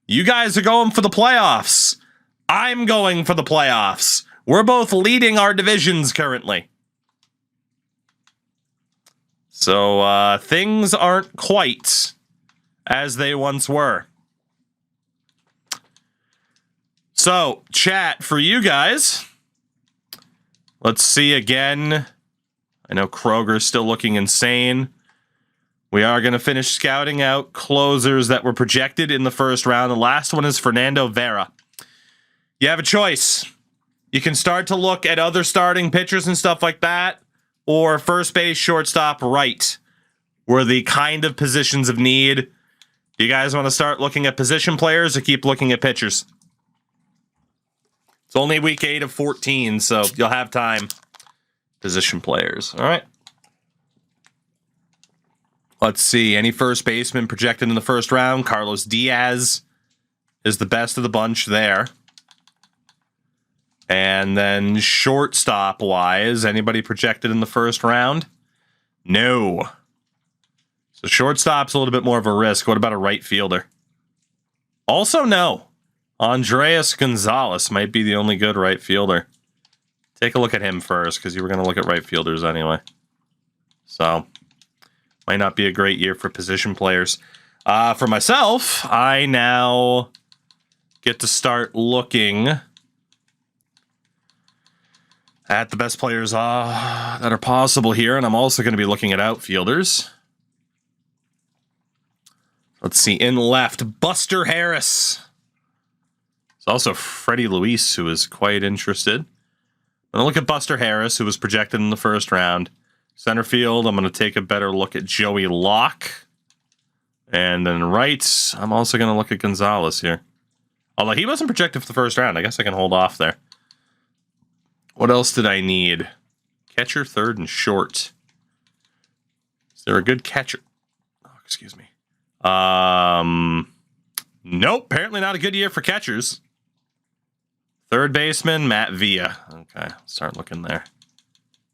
You guys are going for the playoffs. I'm going for the playoffs. We're both leading our divisions currently. So things aren't quite as they once were. So, chat, for you guys, let's see again. I know Kroger's still looking insane. We are going to finish scouting out closers that were projected in the first round. The last one is Fernando Vera. You have a choice. You can start to look at other starting pitchers and stuff like that, or first base, shortstop, right, were the kind of positions of need. Do you guys want to start looking at position players or keep looking at pitchers? It's only week 8 of 14, so you'll have time. Position players. All right. Let's see. Any first baseman projected in the first round? Carlos Diaz is the best of the bunch there. And then shortstop-wise, anybody projected in the first round? No. So shortstop's a little bit more of a risk. What about a right fielder? Also no. Andreas Gonzalez might be the only good right fielder. Take a look at him first, because you were going to look at right fielders anyway. So, might not be a great year for position players. For myself, I now get to start looking at the best players that are possible here, and I'm also going to be looking at outfielders. Let's see, in left, Buster Harris. There's also Freddie Luis, who is quite interested. I'm going to look at Buster Harris, who was projected in the first round. Center field, I'm going to take a better look at Joey Locke. And then right, I'm also going to look at Gonzalez here. Although he wasn't projected for the first round, I guess I can hold off there. What else did I need? Catcher, third, and short. Is there a good catcher? Oh, excuse me. Nope, apparently not a good year for catchers. Third baseman, Matt Villa. Okay, start looking there.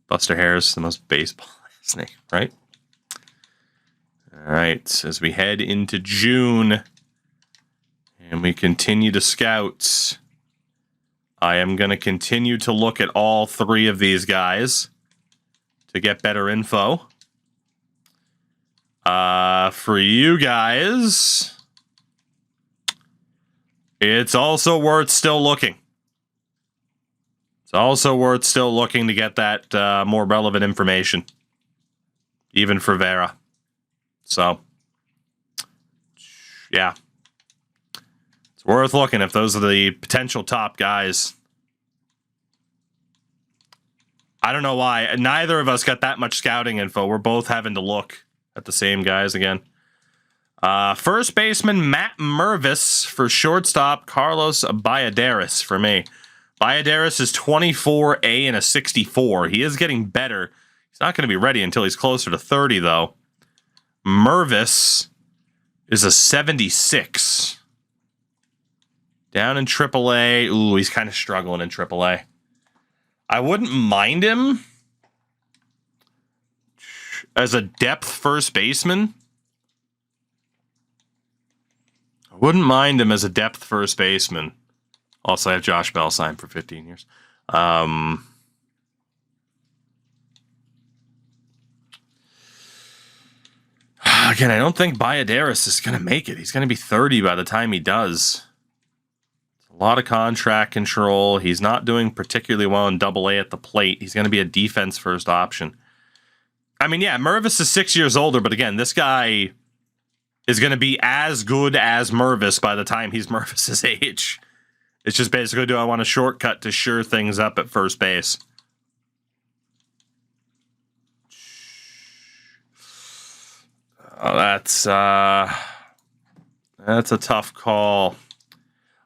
Buster Harris, the most baseball name, right? All right, as we head into June and we continue to scout, I am going to continue to look at all three of these guys to get better info. For you guys, it's also worth still looking. It's also worth still looking to get that more relevant information, even for Vera. So, yeah. It's worth looking if those are the potential top guys. I don't know why. Neither of us got that much scouting info. We're both having to look at the same guys again. First baseman, Matt Mervis. For shortstop, Carlos Ballesteros for me. Ballesteros is 24A and a 64. He is getting better. He's not going to be ready until he's closer to 30, though. Mervis is a 76. Down in AAA. Ooh, he's kind of struggling in AAA. I wouldn't mind him as a depth first baseman. I wouldn't mind him as a depth first baseman. Also, I have Josh Bell signed for 15 years. Again, I don't think Ballesteros is going to make it. He's going to be 30 by the time he does. It's a lot of contract control. He's not doing particularly well in AA at the plate. He's going to be a defense first option. I mean, yeah, Mervis is 6 years older, but again, this guy is going to be as good as Mervis by the time he's Mervis's age. It's just basically, do I want a shortcut to sure things up at first base? Oh, that's a tough call.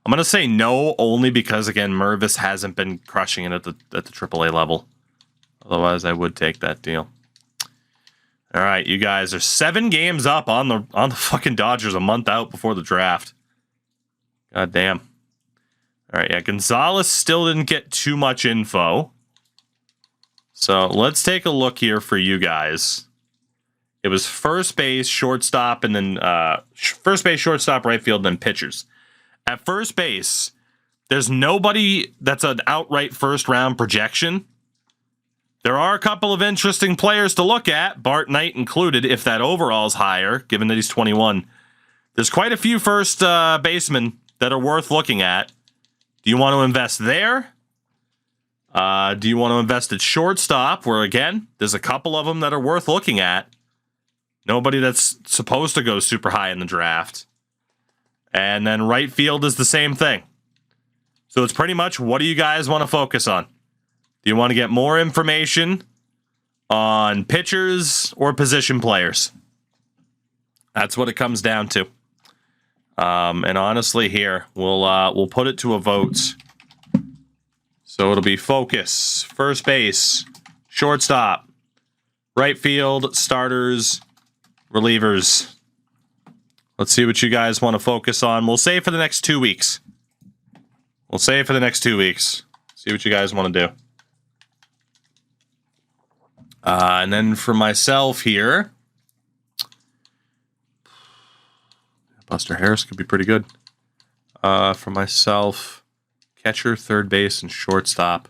I'm going to say no, only because, again, Mervis hasn't been crushing it at the AAA level. Otherwise, I would take that deal. All right, you guys are 7 games up on the fucking Dodgers, a month out before the draft. God damn. All right, yeah, Gonzalez still didn't get too much info. So let's take a look here for you guys. It was first base, shortstop, and then first base, shortstop, right field, and then pitchers. At first base, there's nobody that's an outright first-round projection. There are a couple of interesting players to look at, Bart Knight included, if that overall's higher, given that he's 21. There's quite a few first basemen that are worth looking at. Do you want to invest there? Do you want to invest at shortstop, where, again, there's a couple of them that are worth looking at. Nobody that's supposed to go super high in the draft. And then right field is the same thing. So it's pretty much, what do you guys want to focus on? Do you want to get more information on pitchers or position players? That's what it comes down to. And honestly, here we'll put it to a vote. So it'll be focus, first base, shortstop, right field, starters, relievers. Let's see what you guys want to focus on. We'll say for the next 2 weeks. See what you guys want to do. And then for myself here, Buster Harris could be pretty good. For myself, catcher, third base, and shortstop.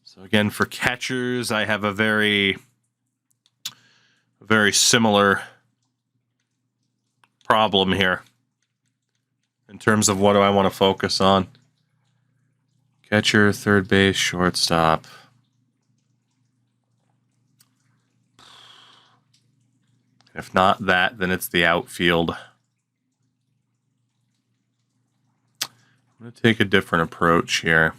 So again, for catchers, I have a very similar problem here in terms of what do I want to focus on. Catcher, third base, shortstop. If not that, then it's the outfield. I'm going to take a different approach here.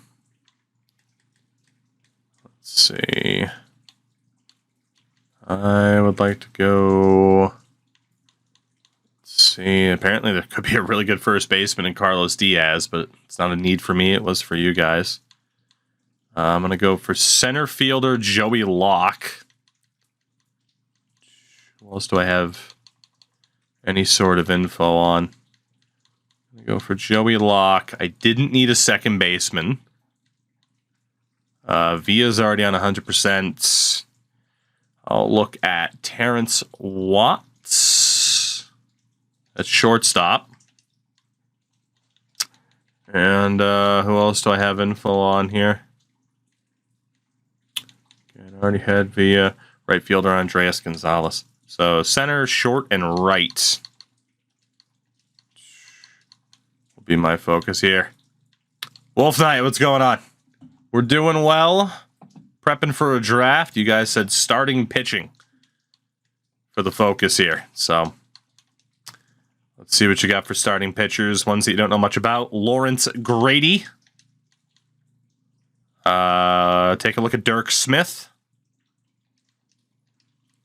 Let's see. I would like to go... Let's see. Apparently there could be a really good first baseman in Carlos Diaz, but it's not a need for me. It was for you guys. I'm going to go for center fielder Joey Locke. What else do I have any sort of info on? I'm going to go for Joey Locke. I didn't need a second baseman. Villa's already on 100%. I'll look at Terrence Watts. That's shortstop. And who else do I have info on here? Okay, I already had Villa. Right fielder Andreas Gonzalez. So center, short, and right will be my focus here. Wolf Knight, what's going on? We're doing well. Prepping for a draft. You guys said starting pitching for the focus here. So let's see what you got for starting pitchers. Ones that you don't know much about. Lawrence Grady. Take a look at Dirk Smith.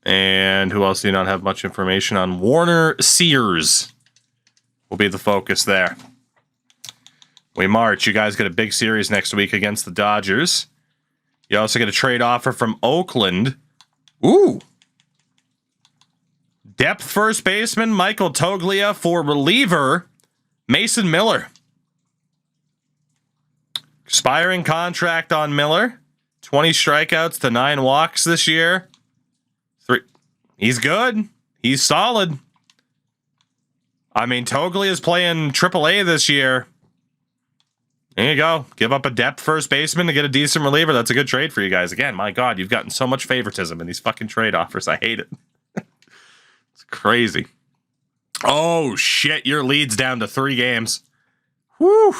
And who else do you not have much information on? Warner Sears will be the focus there. We march. You guys get a big series next week against the Dodgers. You also get a trade offer from Oakland. Ooh. Depth first baseman Michael Toglia for reliever Mason Miller. Expiring contract on Miller. 20 strikeouts to 9 walks this year. He's good. He's solid. I mean, Toglia is playing AAA this year. There you go. Give up a depth first baseman to get a decent reliever. That's a good trade for you guys. Again, my God, you've gotten so much favoritism in these fucking trade offers. I hate it. It's crazy. Oh, shit. Your lead's down to 3 games. Whew.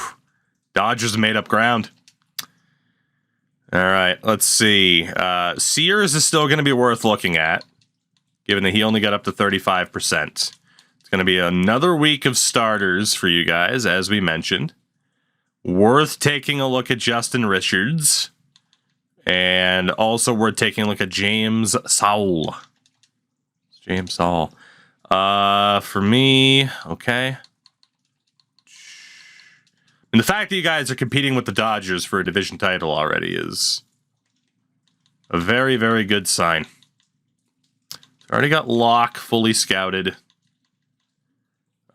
Dodgers made up ground. All right, let's see. Sears is still going to be worth looking at, given that he only got up to 35%. It's going to be another week of starters for you guys, as we mentioned. Worth taking a look at Justin Richards. And also worth taking a look at James Saul. James Saul. For me, okay. And the fact that you guys are competing with the Dodgers for a division title already is a very, very good sign. Already got Locke fully scouted.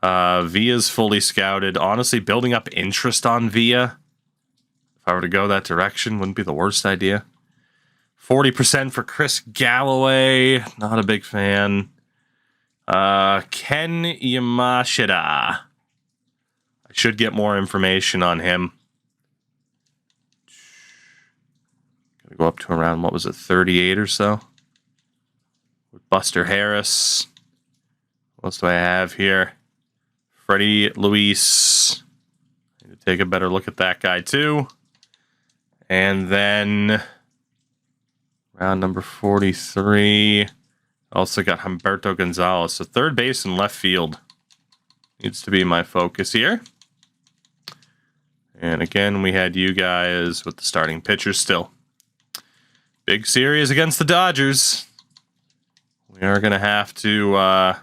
Villa's fully scouted. Honestly, building up interest on Villa, if I were to go that direction, wouldn't be the worst idea. 40% for Chris Galloway. Not a big fan. Ken Yamashita. I should get more information on him. Gotta go up to around, what was it, 38 or so? With Buster Harris. What else do I have here? Freddie Luis. I need to take a better look at that guy too. And then round number 43. Also got Humberto Gonzalez. So third base and left field needs to be my focus here. And again, we had you guys with the starting pitchers still. Big series against the Dodgers. We are going to have to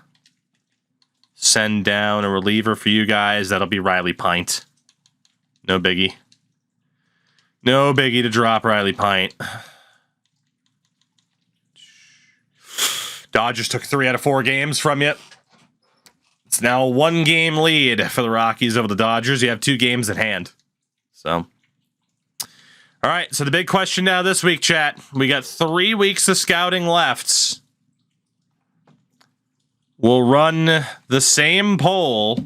send down a reliever for you guys. That'll be Riley Pint. No biggie. No biggie to drop Riley Pint. Dodgers took 3 out of 4 games from you. It's now a 1-game lead for the Rockies over the Dodgers. You have 2 games at hand. So, all right. So the big question now this week, chat. We got 3 weeks of scouting left. We'll run the same poll